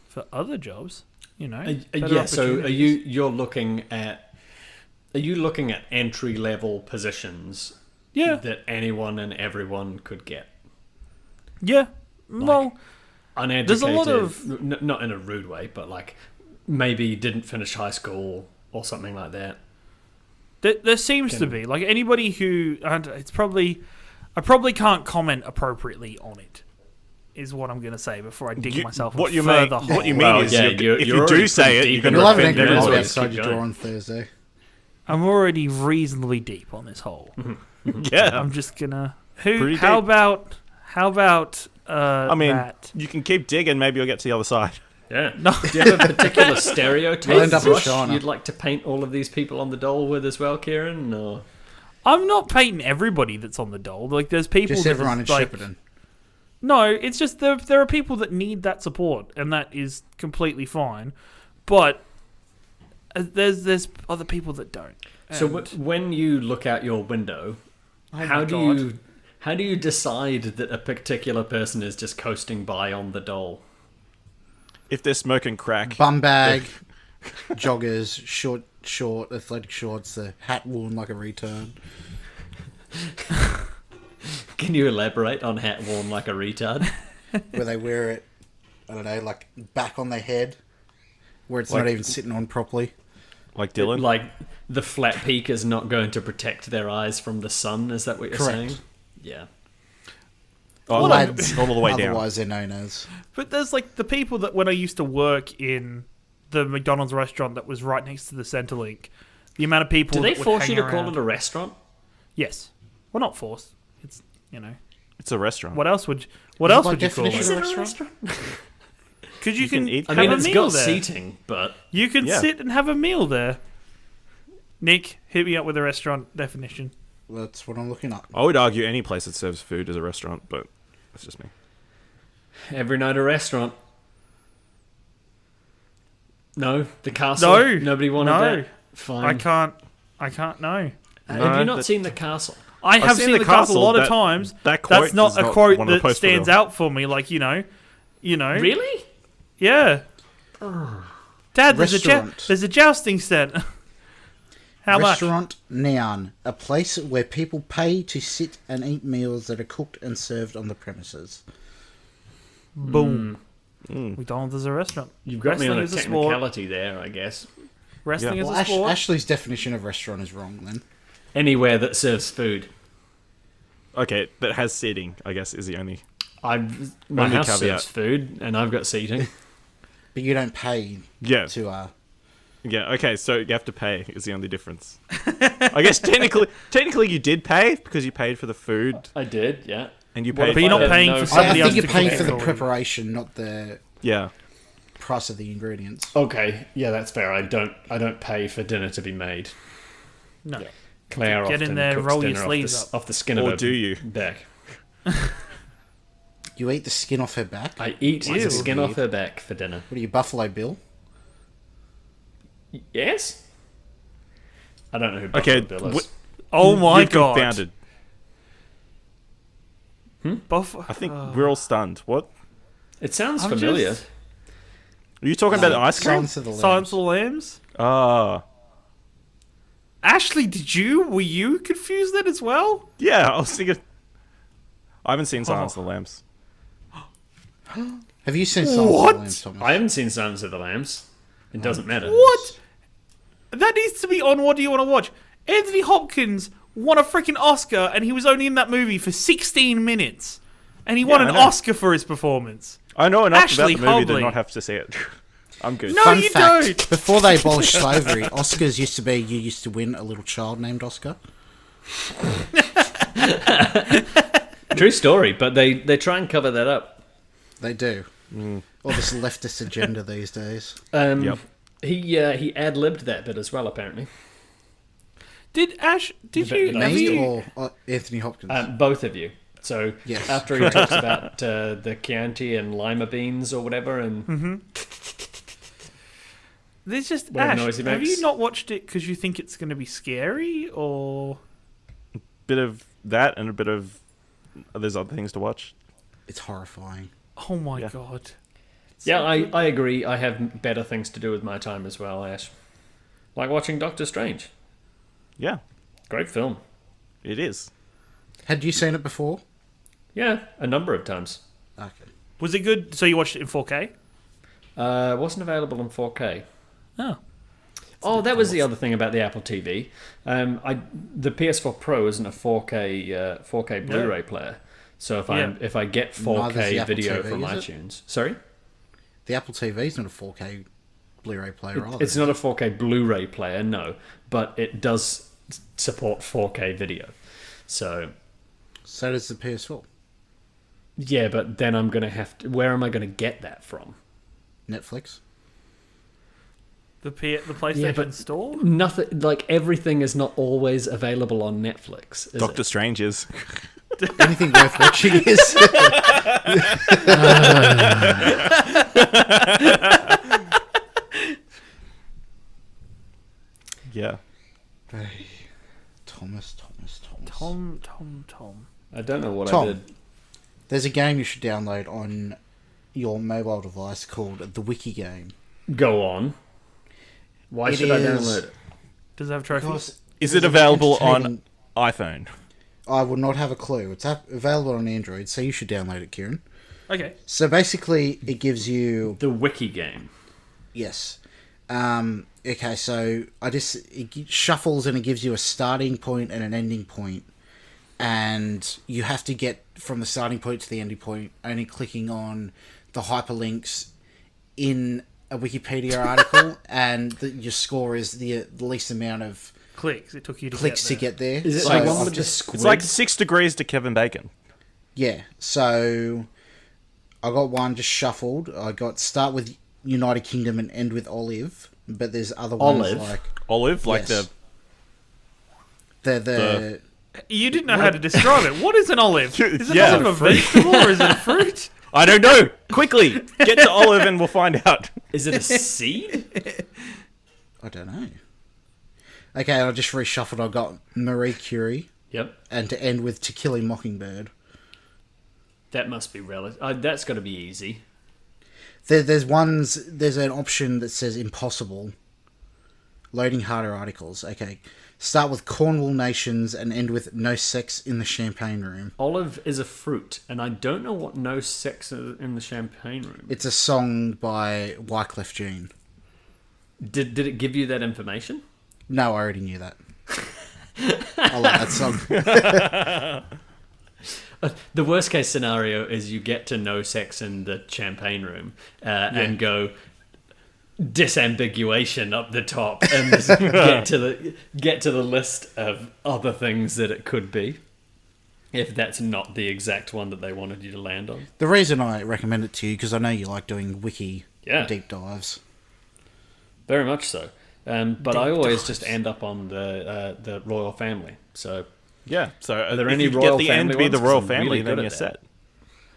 for other jobs. Better Yeah. So are opportunities. you're looking at? Are you looking at entry level positions? Yeah. That anyone and everyone could get. Yeah. Well, Uneducated. There's a lot of- not in a rude way, but like maybe didn't finish high school or something like that. there seems to be like anybody who and I probably can't comment appropriately on it. Is what I'm going to say before I dig myself what you further mean? What you hole. mean Well, is, yeah, if you're you already do say pretty it, deep you're going in to You'll have an Right, offend there angry is mob always everyone. outside keep your going. door on Thursday. I'm already reasonably deep on this hole. Yeah, I'm just gonna. Pretty How deep. about? I mean, that? you can keep digging. Maybe you'll get to the other side. Yeah. No. Do you have a particular stereotype You'll end up in brush China. you'd like to paint all of these people on the dole with as well, Ciaran? Or I'm not painting everybody that's on the dole. Like, there's people. Just that everyone in is, like, Shepparton. No, it's just there are people that need that support, and that is completely fine. But there's other people that don't. so And- when you look out your window, Oh how my do God. you decide that a particular person is just coasting by on the dole? If they're smoking crack, Bum bag, joggers, short, athletic shorts, the hat worn like a retard. Can you elaborate on hat worn like a retard? Where they wear it, I don't know, like back on their head, where it's Like- not even sitting on properly. Like Dylan? Like the flat peak is not going to protect their eyes from the sun. Is that what you're Correct. saying? Yeah. Oh, Lads, all the way down. otherwise they're known as. But there's like the people that when I used to work in the McDonald's restaurant that was right next to the Centrelink, the amount of people. Do they that would force hang you to call around- it a restaurant? Yes. Well, not forced. It's It's a restaurant. What else would by you call definition it? a restaurant? Because you can can eat- I have mean, a it's meal got there. seating, but You can Yeah. sit and have a meal there. Nick, hit me up with a restaurant definition. That's what I'm looking up. I would argue any place that serves food is a restaurant, but that's just me. every night a restaurant. No, the castle. No, Nobody wanted no. that. Fine. I can't. No. Have you not that- seen the castle? I have seen the castle a lot of that- times. that quote That's not is a not quote one of the that posts stands for them. out for me. Like you know. Really? Yeah. Dad, Restaurant. there's a jousting set. How much? Restaurant, noun. A place where people pay to sit and eat meals that are cooked and served on the premises. Boom. McDonald's is a restaurant. You've got me on a Wrestling is a sport. technicality there, I guess. Wrestling Yeah. is Well, a sport. Ashley's definition of restaurant is wrong then. Anywhere that serves food. Okay, that has seating, I guess, is the only... My Only house caveat. serves food, and I've got seating. But you don't pay Yeah. to Yeah, okay, so you have to pay is the only difference. I guess technically you did pay because you paid for the food I did, yeah. and you What paid if But you're I not have paying no for seating? I somebody think else you're to paying cook for it the for you. preparation, not the Yeah. price of the ingredients. Okay, yeah, that's fair. I don't pay for dinner to be made. No. Claire Get in often there, cooks roll your dinner sleeves up. off the skin of Or her do you? back. You eat the skin off her back? I eat Ew. the skin off Weird. her back for dinner. What are you, Buffalo Bill? Yes? I don't know who Okay, Buffalo Bill is. Oh my You've god. confounded. I think we're all stunned. What? It sounds I'm familiar. just- Are you talking about ice cream? Silence of the Lambs. Silence of the Lambs? Ah. Ashley, were you confused then as well? Yeah, I was thinking... I haven't seen Silence of the Lambs. Have you seen Silence What? of the Lambs, Thomas? I haven't seen Silence of the Lambs. It doesn't matter. What? That needs to be on What Do You Want to Watch? Anthony Hopkins won a freaking Oscar and he was only in that movie for 16 minutes. And he won I an know. Oscar for his performance. I know enough Ashley about the movie to Hobley. not have to see it. I'm good. No, Fun you fact, don't. before they abolished slavery, Oscars used to be you used to win a little child named Oscar. True story, but they try and cover that up. They do. All this leftist agenda these days. Yep. He ad-libbed that bit as well, apparently. Did bit you... that Have Me you or Anthony Hopkins? Both of you. So Yes. after he talks about the Chianti and lima beans or whatever, and there's just... Whatever Ash, noise he have makes. you not watched it because you think it's going to be scary or... Bit of that and a bit of... There's other things to watch. It's horrifying. Oh my Yeah. god. yeah, I agree. I have better things to do with my time as well, Ash. Like watching Doctor Strange. Yeah, Great film. it is. Had you seen it before? Yeah, a number of times. Okay. Was it good? So you watched it in 4K? It wasn't available in 4K. Oh. Oh, that was the other thing about the Apple TV. The PS4 Pro isn't a 4K Blu-ray player. So if I get Neither's the 4K Apple video TV, from is it? iTunes, sorry, The Apple TV's not a 4K Blu-ray player either. it's not a 4K Blu-ray player, no, but it does support 4K video. So So does the PS4. yeah, but then I'm gonna have to. Where am I gonna get that from? Netflix. The PlayStation Yeah, but- Store? Nothing. Like everything is not always available on Netflix. Is Doctor it? Strange is. Anything worth watching is. Yeah. Hey, Thomas. Tom. I don't know what Tom. I did. There's a game you should download on your mobile device called the Wiki Game. Go on. Why It should I is- download it? Does it have trophies? Because Is it it is a very available on entertaining- iPhone? I would not have a clue. It's available on Android, so you should download it, Kieran. Okay. So basically, it gives you The Wiki game. yes, Okay, so it shuffles and it gives you a starting point and an ending point, and you have to get from the starting point to the ending point only clicking on the hyperlinks in a Wikipedia article, and your score is the least amount of Clicks. It took you to clicks to get there. Is it So like one I've with the just- squid? It's like 6 degrees to Kevin Bacon. Yeah, so I got one just shuffled. I got start with United Kingdom and end with Olive, but there's other ones Olive? like Olive, like Yes. the You didn't know how to describe it. What is an olive? Is it Yeah. a vegetable or is it a fruit? I don't know. Quickly, get to Olive and we'll find out. Is it a seed? I don't know. Okay, I just reshuffled. I got Marie Curie, Yep. and to end with To Kill a Mockingbird. That must be relative. That's got to be easy. There's an option that says impossible. Loading harder articles. Okay, start with Cornwall Nations and end with No Sex in the Champagne Room. Olive is a fruit, and I don't know what No Sex in the Champagne Room. It's a song by Wyclef Jean. Did it give you that information? No, I already knew that. I like that song. The worst case scenario is you get to No Sex in the Champagne Room and go disambiguation up the top and just get to the list of other things that it could be, if that's not the exact one that they wanted you to land on. The reason I recommend it to you, because I know you like doing wiki Yeah. deep dives. Very much so. But I Deep always dives. just end up on the royal family. So Yeah. So Are there if any you royal get the end family to be the ones? 'Cause royal I'm family, really then good you're at that.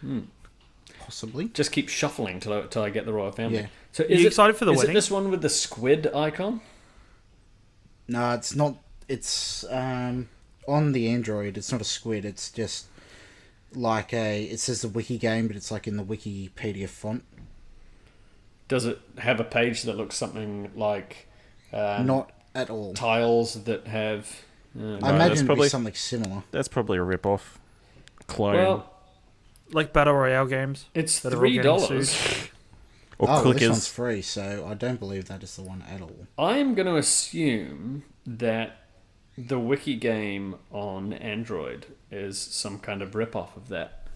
set. Possibly. just keep shuffling till I get the royal family. Yeah. So Are you excited for the is wedding? it this one with the squid icon? No, it's not. It's on the Android. It's not a squid. It's just like it says the wiki game, but it's like in the Wikipedia font. Does it have a page that looks something like Not at all. tiles that have? I No, imagine that's it'd probably- be something similar. That's probably a rip-off. Clone. Well, Like Battle Royale games. it's that are all getting $3. sued. or Oh, clickers. this one's free, so I don't believe that is the one at all. I'm going to assume that the wiki game on Android is some kind of rip-off of that.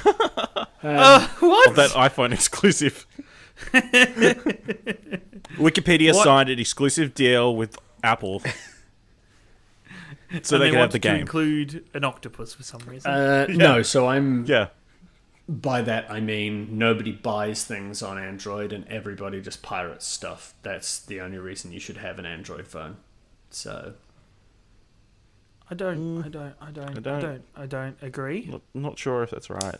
What? Of that iPhone exclusive. Wikipedia What? signed an exclusive deal with Apple, so And they can have wanted the to game. include an octopus for some reason. No, so I'm Yeah. by that I mean nobody buys things on Android and everybody just pirates stuff. That's the only reason you should have an Android phone. So I don't agree. Not sure if that's right.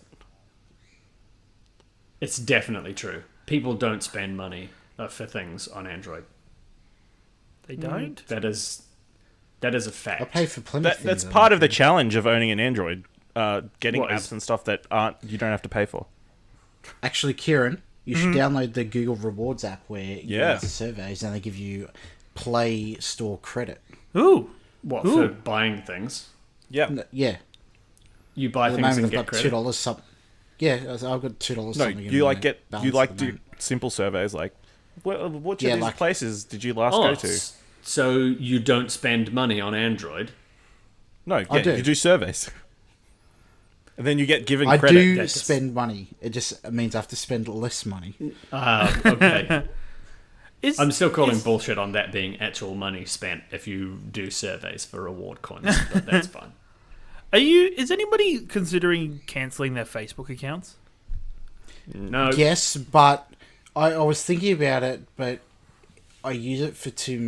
it's definitely true. People don't spend money for things on Android. They don't. That is a I fact. pay for plenty of That's things. on part of the Android. challenge of owning an Android. Getting What apps is- and stuff that you don't have to pay for. Actually, Ciaran, you should download the Google Rewards app where you Yeah. answer surveys and they give you Play Store credit. Ooh. What Ooh. for buying things? Yeah. Yeah. You buy At the things moment, and I've get got credit. $2 some. Yeah, I've got $2 No, something. in you my like balance you like at the do moment. simple surveys like, which Yeah, of these like- places did you last Oh, go to? so you don't spend money on Android? No, I yeah, do. you do surveys, and then you get given I credit. do That's- spend money. It just means I have to spend less money. Okay. Is, I'm still calling is- bullshit on that being actual money spent if you do surveys for reward coins, but that's fine. Is anybody considering cancelling their Facebook accounts? No, Yes, but I was thinking about it, but I use it for too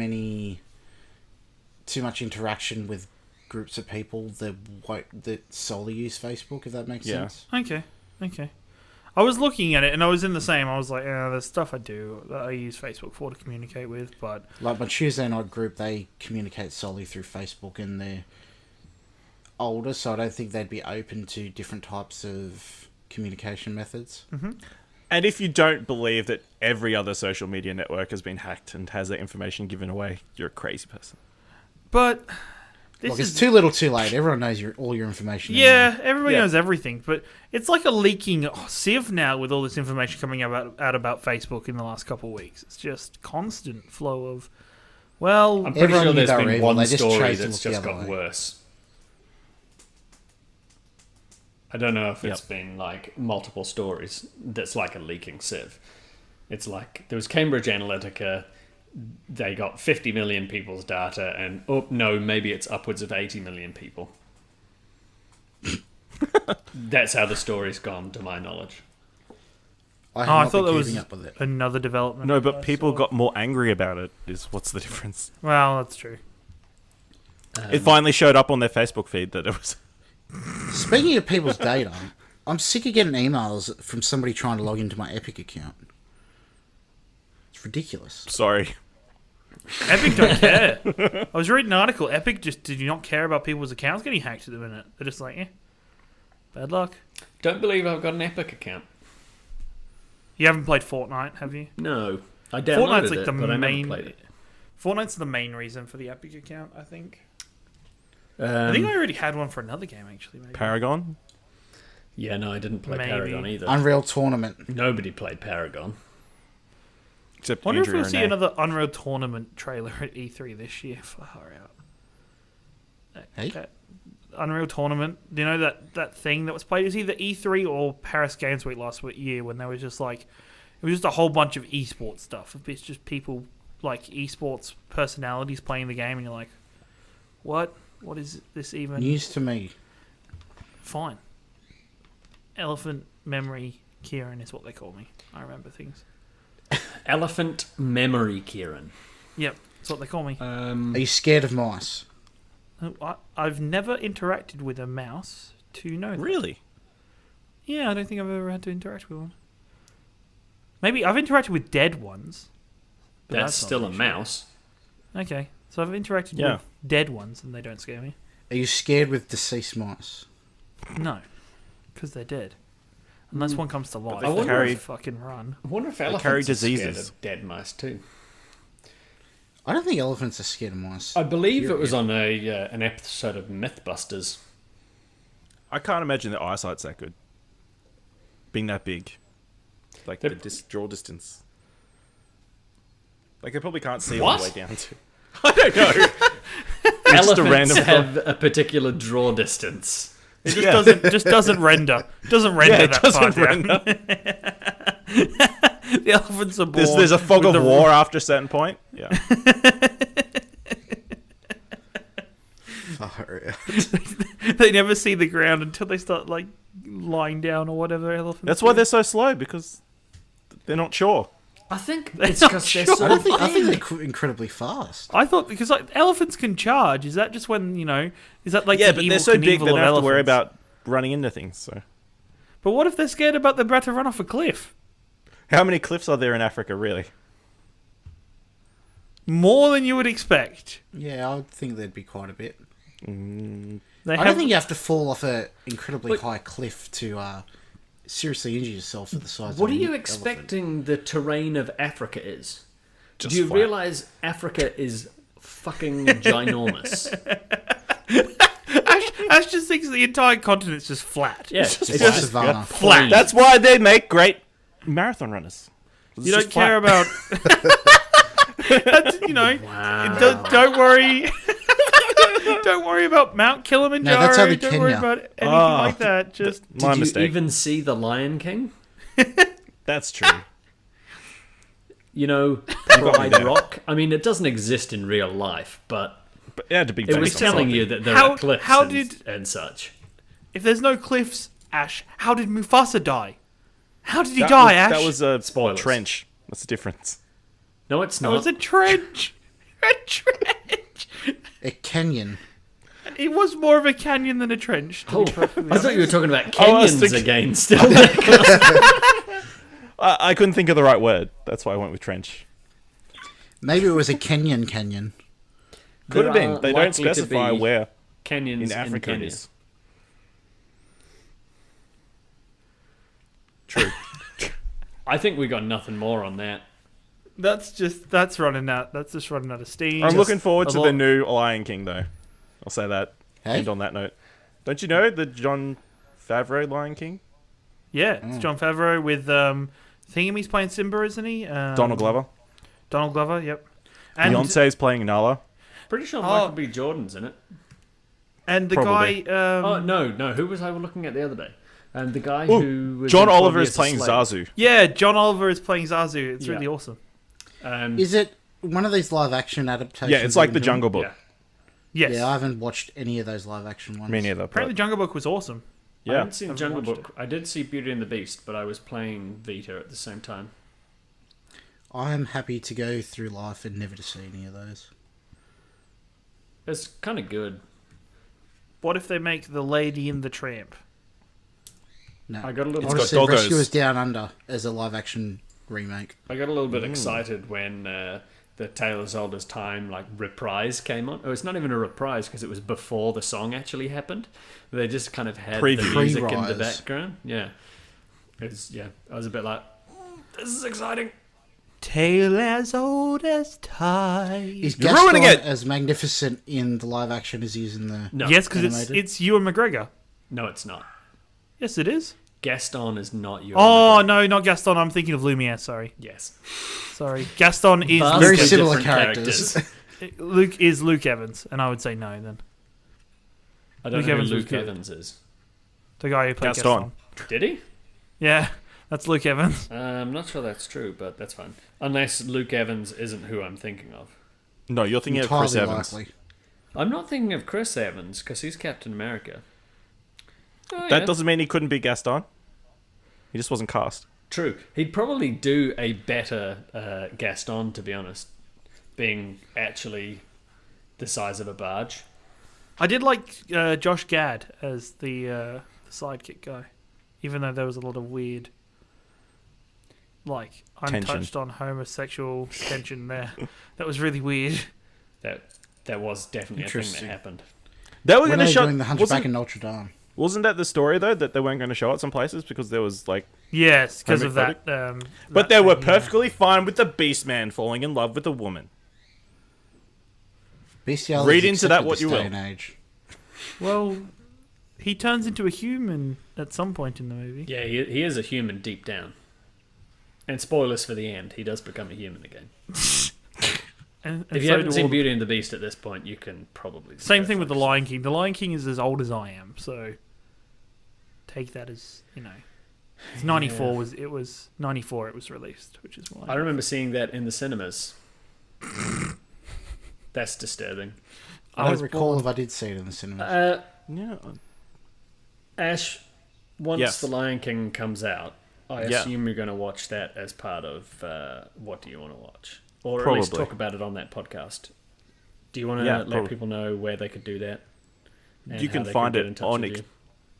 much interaction with groups of people that solely use Facebook, if that makes Yeah. sense. Okay. I was looking at it and I was in the same. I was like, there's stuff I do that I use Facebook for to communicate with, but Like my Tuesday night group, they communicate solely through Facebook, and they're older, so I don't think they'd be open to different types of communication methods. And if you don't believe that every other social media network has been hacked and has their information given away, you're a crazy person. but Look, it's too little, too late. Everyone knows all your information. Yeah, anyway. everybody knows everything, but it's like a leaking sieve now with all this information coming out about Facebook in the last couple of weeks. It's just constant flow of, well, I'm pretty Everyone sure knew there's they were been evil, one they just story chose to that's look just the other got way. worse. I don't know if it's been like multiple stories that's like a leaking sieve. It's like there was Cambridge Analytica, they got 50 million people's data, and oh no, maybe it's upwards of 80 million people. That's how the story's gone, to my knowledge. I I have thought not that been was keeping up with it. another development. No, I but people saw. got more angry about it. What's the difference? Well, that's true. It finally showed up on their Facebook feed that it was. Speaking of people's data, I'm sick of getting emails from somebody trying to log into my Epic account. It's ridiculous. Sorry. Epic don't care. I was reading an article. Epic just did not care about people's accounts getting hacked at the minute. They're just like, bad luck. Don't believe I've got an Epic account. You haven't played Fortnite, have you? No, I downloaded Fortnite's like it, the but I never main. played it. Fortnite's the main reason for the Epic account, I think. I Um, think I already had one for another game, actually. Maybe. Paragon? yeah, no, I didn't play Maybe. Paragon either. Unreal Tournament. Nobody played Paragon. Except Wonder if Andrew we'll see Renee. another Unreal Tournament trailer at E3 this year. Far out. Hey? Unreal Tournament. Do you know that thing that was played? It was either E3 or Paris Games Week last year when there was just like, it was just a whole bunch of esports stuff. It's just people like esports personalities playing the game, and you're like, what? What is this even? News to me. Fine. Elephant Memory Ciaran is what they call me. I remember things. Elephant Memory, Ciaran. Yep, that's what they call me. Are you scared of mice? I've never interacted with a mouse to know that. Really? Yeah, I don't think I've ever had to interact with one. Maybe I've interacted with dead ones. but That's not still a an issue. mouse. Okay, so I've interacted Yeah. with dead ones and they don't scare me. Are you scared with deceased mice? No, because they're dead. Unless one comes to life, they they carry- fucking run. I wonder if elephants carry are scared diseases. of dead mice too. I don't think elephants are scared of mice. I believe it was Period. on an episode of Mythbusters. I can't imagine their eyesight's that good. Being that big. Like They're- the draw distance. Like they probably can't see What? all the way down to. I don't know. Elephants a random have a particular draw distance. It just doesn't render. Doesn't render Yeah, it that doesn't far down. render. The elephants are born. There's a fog with of the- war after a certain point. Yeah. Far out. They never see the ground until they start like lying down or whatever. Elephants. That's why do. they're so slow, because they're not sure. I think They're it's not because they're sure. so I think they're incredibly fast. I thought because like elephants can charge. Is that just when Is that like Yeah, the but evil they're so big Knievel they don't of have to worry elephants? about running into things. So, But what if they're scared about they're about to run off a cliff? how many cliffs are there in Africa, really? More than you would expect. Yeah, I would think there'd be quite a bit. They I don't think you have to fall off an incredibly Wait. high cliff to seriously injure yourself at the size What of are an you elephant. expecting the terrain of Africa is? Just Do you flat. realise Africa is fucking ginormous? Ash just thinks the entire continent's just flat. Yeah, It's it's like just savannah. Flat. That's why they make great marathon runners. You don't care about. That's, Wow. don't worry. Don't worry about Mount Kilimanjaro. No, that's only don't worry Kenya. about anything Oh. like that. Just My Did mistake. you even see The Lion King? That's true. You know, got me Pride there. Rock? I mean, it doesn't exist in real life, but But it had to be it was based on telling something. you that there How- are cliffs how and, did- and such. if there's no cliffs, Ash, how did Mufasa die? How did he That die, was, Ash? That was a Spoilers. trench. What's the difference? No, it's That not. was a trench. A trench. A canyon. It was more of a canyon than a trench. To Oh, be perfectly I thought you were honest. talking about Oh, I was canyons thinking- again still. I couldn't think of the right word. That's why I went with trench. Maybe it was a canyon. Could have There been. are They don't likely to specify be where canyons in Africa it Kenya. is. True. I think we got nothing more on that. That's running out. That's just running out of steam. I'm looking forward to a the lot- new Lion King, though. I'll say that. Hey? End on that note. Don't you know the John Favreau Lion King? Yeah, it's John Favreau with Thingamy's playing Simba, isn't he? Donald Glover. Donald Glover, yep. And Beyonce's playing Nala. Pretty sure Michael B. Jordan's in it. And the Probably. guy. Oh no, who was I looking at the other day? The guy who was John in 12 Oliver Years is a playing Slave. Zazu. Yeah, John Oliver is playing Zazu. It's Yeah. really awesome. Is it one of these live action adaptations? Yeah, it's like of the film? Jungle Book. Yeah. Yes. Yeah, I haven't watched any of those live action ones. Me neither. Apparently, Jungle Book was awesome. I Yeah. haven't seen Haven't Jungle watched Book. I did see Beauty and the Beast, but I was playing Vita at the same time. I'm happy to go through life and never to see any of those. It's kind of good. What if they make The Lady and the Tramp? No, I got a I little. want to got see doggos. Rescuers Down Under as a live action remake. I got a little bit excited when the Tale as Old as Time reprise came on. Oh, it's not even a reprise because it was before the song actually happened. They just kind of had Preview. the music in the Pre-rise. background. Yeah, I was a bit like, this is exciting. Tale as old as time. Is You're Gaston ruining it! as magnificent in the live action as he is in the... No, Yes, because Animated? it's Ewan McGregor. no, it's not. Yes, it is. Gaston is not your. Oh, no, not Gaston. I'm thinking of Lumiere. Sorry. Yes. Sorry. Gaston is Vastly Very Luke Evans. similar different characters. Luke is Luke Evans, and I would say no then. I don't Luke know Evans who was Luke good. Evans is. The guy who played Gaston. Gaston. Did he? Yeah, that's Luke Evans. I'm not sure that's true, but that's fine. Unless Luke Evans isn't who I'm thinking of. No, you're thinking of Chris Entirely Evans. likely. I'm not thinking of Chris Evans because he's Captain America. Oh, That yeah. doesn't mean he couldn't be Gaston. He just wasn't cast. True. He'd probably do a better Gaston, to be honest, being actually the size of a barge. I did like Josh Gad as the sidekick guy, even though there was a lot of weird, untouched on homosexual tension there. That was really weird. That was definitely a thing that Interesting. happened. They were When going are to they show. doing the Hunchback in Notre Dame? Wasn't that the story though that they weren't going to show it some places because there was like. Yes, because of Homophobic? that. But that they were thing, yeah. perfectly fine with the Beast Man falling in love with a woman. Bestiality Read is into that accepted what this you day will. and age. Well, he turns into a human at some point in the movie. Yeah, he is a human deep down. And spoilers for the end, he does become a human again. And If you so haven't do seen all the- Beauty and the Beast at this point, you can probably... Same go thing with The focus. Lion King. The Lion King is as old as I am, so take that as, it's 94 was 94 it was released, which is why. I remember seeing that in the cinemas. That's disturbing. I don't recall if I did see it in the cinema. Yeah. Ash, once Yes. The Lion King comes out, I Yeah. assume you're going to watch that as part of What Do You Want to Watch? Or at least Probably. talk about it on that podcast. Do you want to Yeah, let probably. people know where they could do that? And You how can they find get it in touch on with you?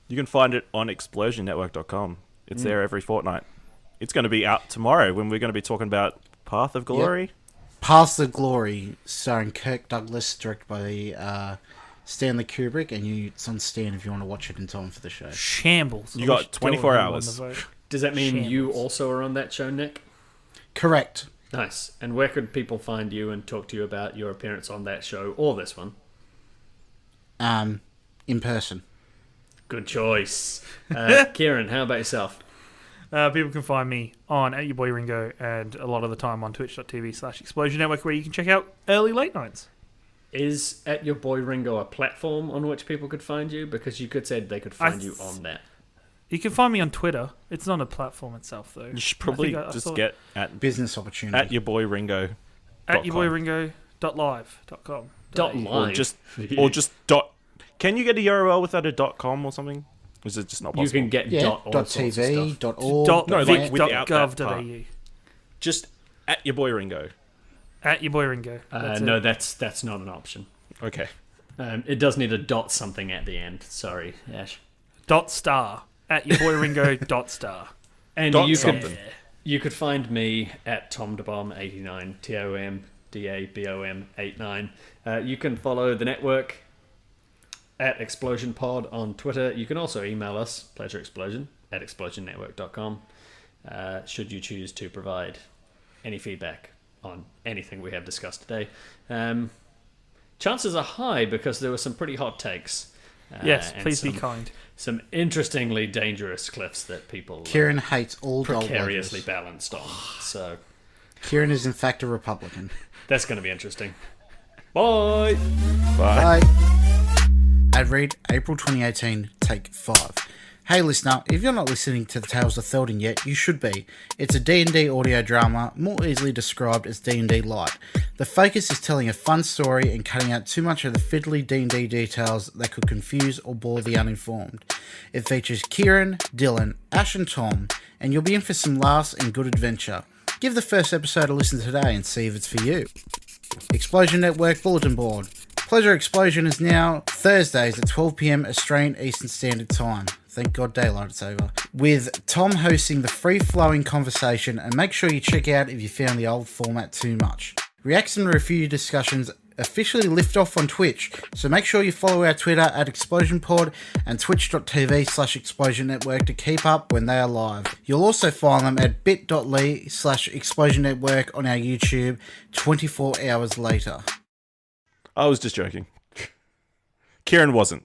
You can find it on explosionnetwork.com. It's there every fortnight. It's going to be out tomorrow when we're going to be talking about Path of Glory. Path of Glory, starring Kirk Douglas, directed by Stanley Kubrick, and it's on Stan if you want to watch it in time for the show. Shambles. You I got wish 24 Dylan had won hours. the vote. Does that mean you Shambles. also are on that show, Nick? Correct. Nice. And where could people find you and talk to you about your appearance on that show or this one? In person. Good choice. Ciaran, how about yourself? People can find me on @YourBoyRingo and a lot of the time on twitch.tv/Explosion Network, where you can check out early late nights. Is At Your Boy Ringo a platform on which people could find you? Because you could say they could find you on that. You can find me on Twitter. It's not a platform itself, though. You should probably I just saw- get at Business opportunity. your boy Ringo. @YourBoyRingo.live.com. .live. Or just dot. Can you get a URL without a .com or something? Or is it just not You possible? can get Yeah, dot all sorts of .tv, stuff. .org. Dot, No, like vic. without Gov. that part. .au. Just at your boy Ringo. @YourBoyRingo. No, it. that's not an option. Okay. It does need a dot something at the end. Sorry, Ash. .star. @YourBoyRingo.star. And Dot you something. could you could find me at TomDaBomb89, TomDabom89. You can follow the network at ExplosionPod on Twitter. You can also email us, pleasureexplosion@explosionnetwork.com, should you choose to provide any feedback on anything we have discussed today. Chances are high because there were some pretty hot takes. Yes, and please be some- kind. Some interestingly dangerous cliffs that people Ciaran hates all gold precariously letters. balanced on. So Ciaran is in fact a Republican. that's going to be interesting. Bye! Bye. Bye. Ad read, April 2018, take 5. Hey listener, if you're not listening to the Tales of Theldon yet, you should be. It's a D&D audio drama, more easily described as D&D Light. The focus is telling a fun story and cutting out too much of the fiddly D&D details that could confuse or bore the uninformed. It features Ciaran, Dylan, Ash and Tom, and you'll be in for some laughs and good adventure. Give the first episode a listen today and see if it's for you. Explosion Network Bulletin Board. Pleasure Explosion is now Thursdays at 12 PM Australian Eastern Standard Time. Thank God daylight is over. With Tom hosting the free-flowing conversation, and make sure you check out if you found the old format too much. Reacts and review discussions officially lift off on Twitch, so make sure you follow our Twitter at ExplosionPod and twitch.tv/ExplosionNetwork to keep up when they are live. You'll also find them at bit.ly/ExplosionNetwork on our YouTube 24 hours later. I was just joking. Ciaran wasn't.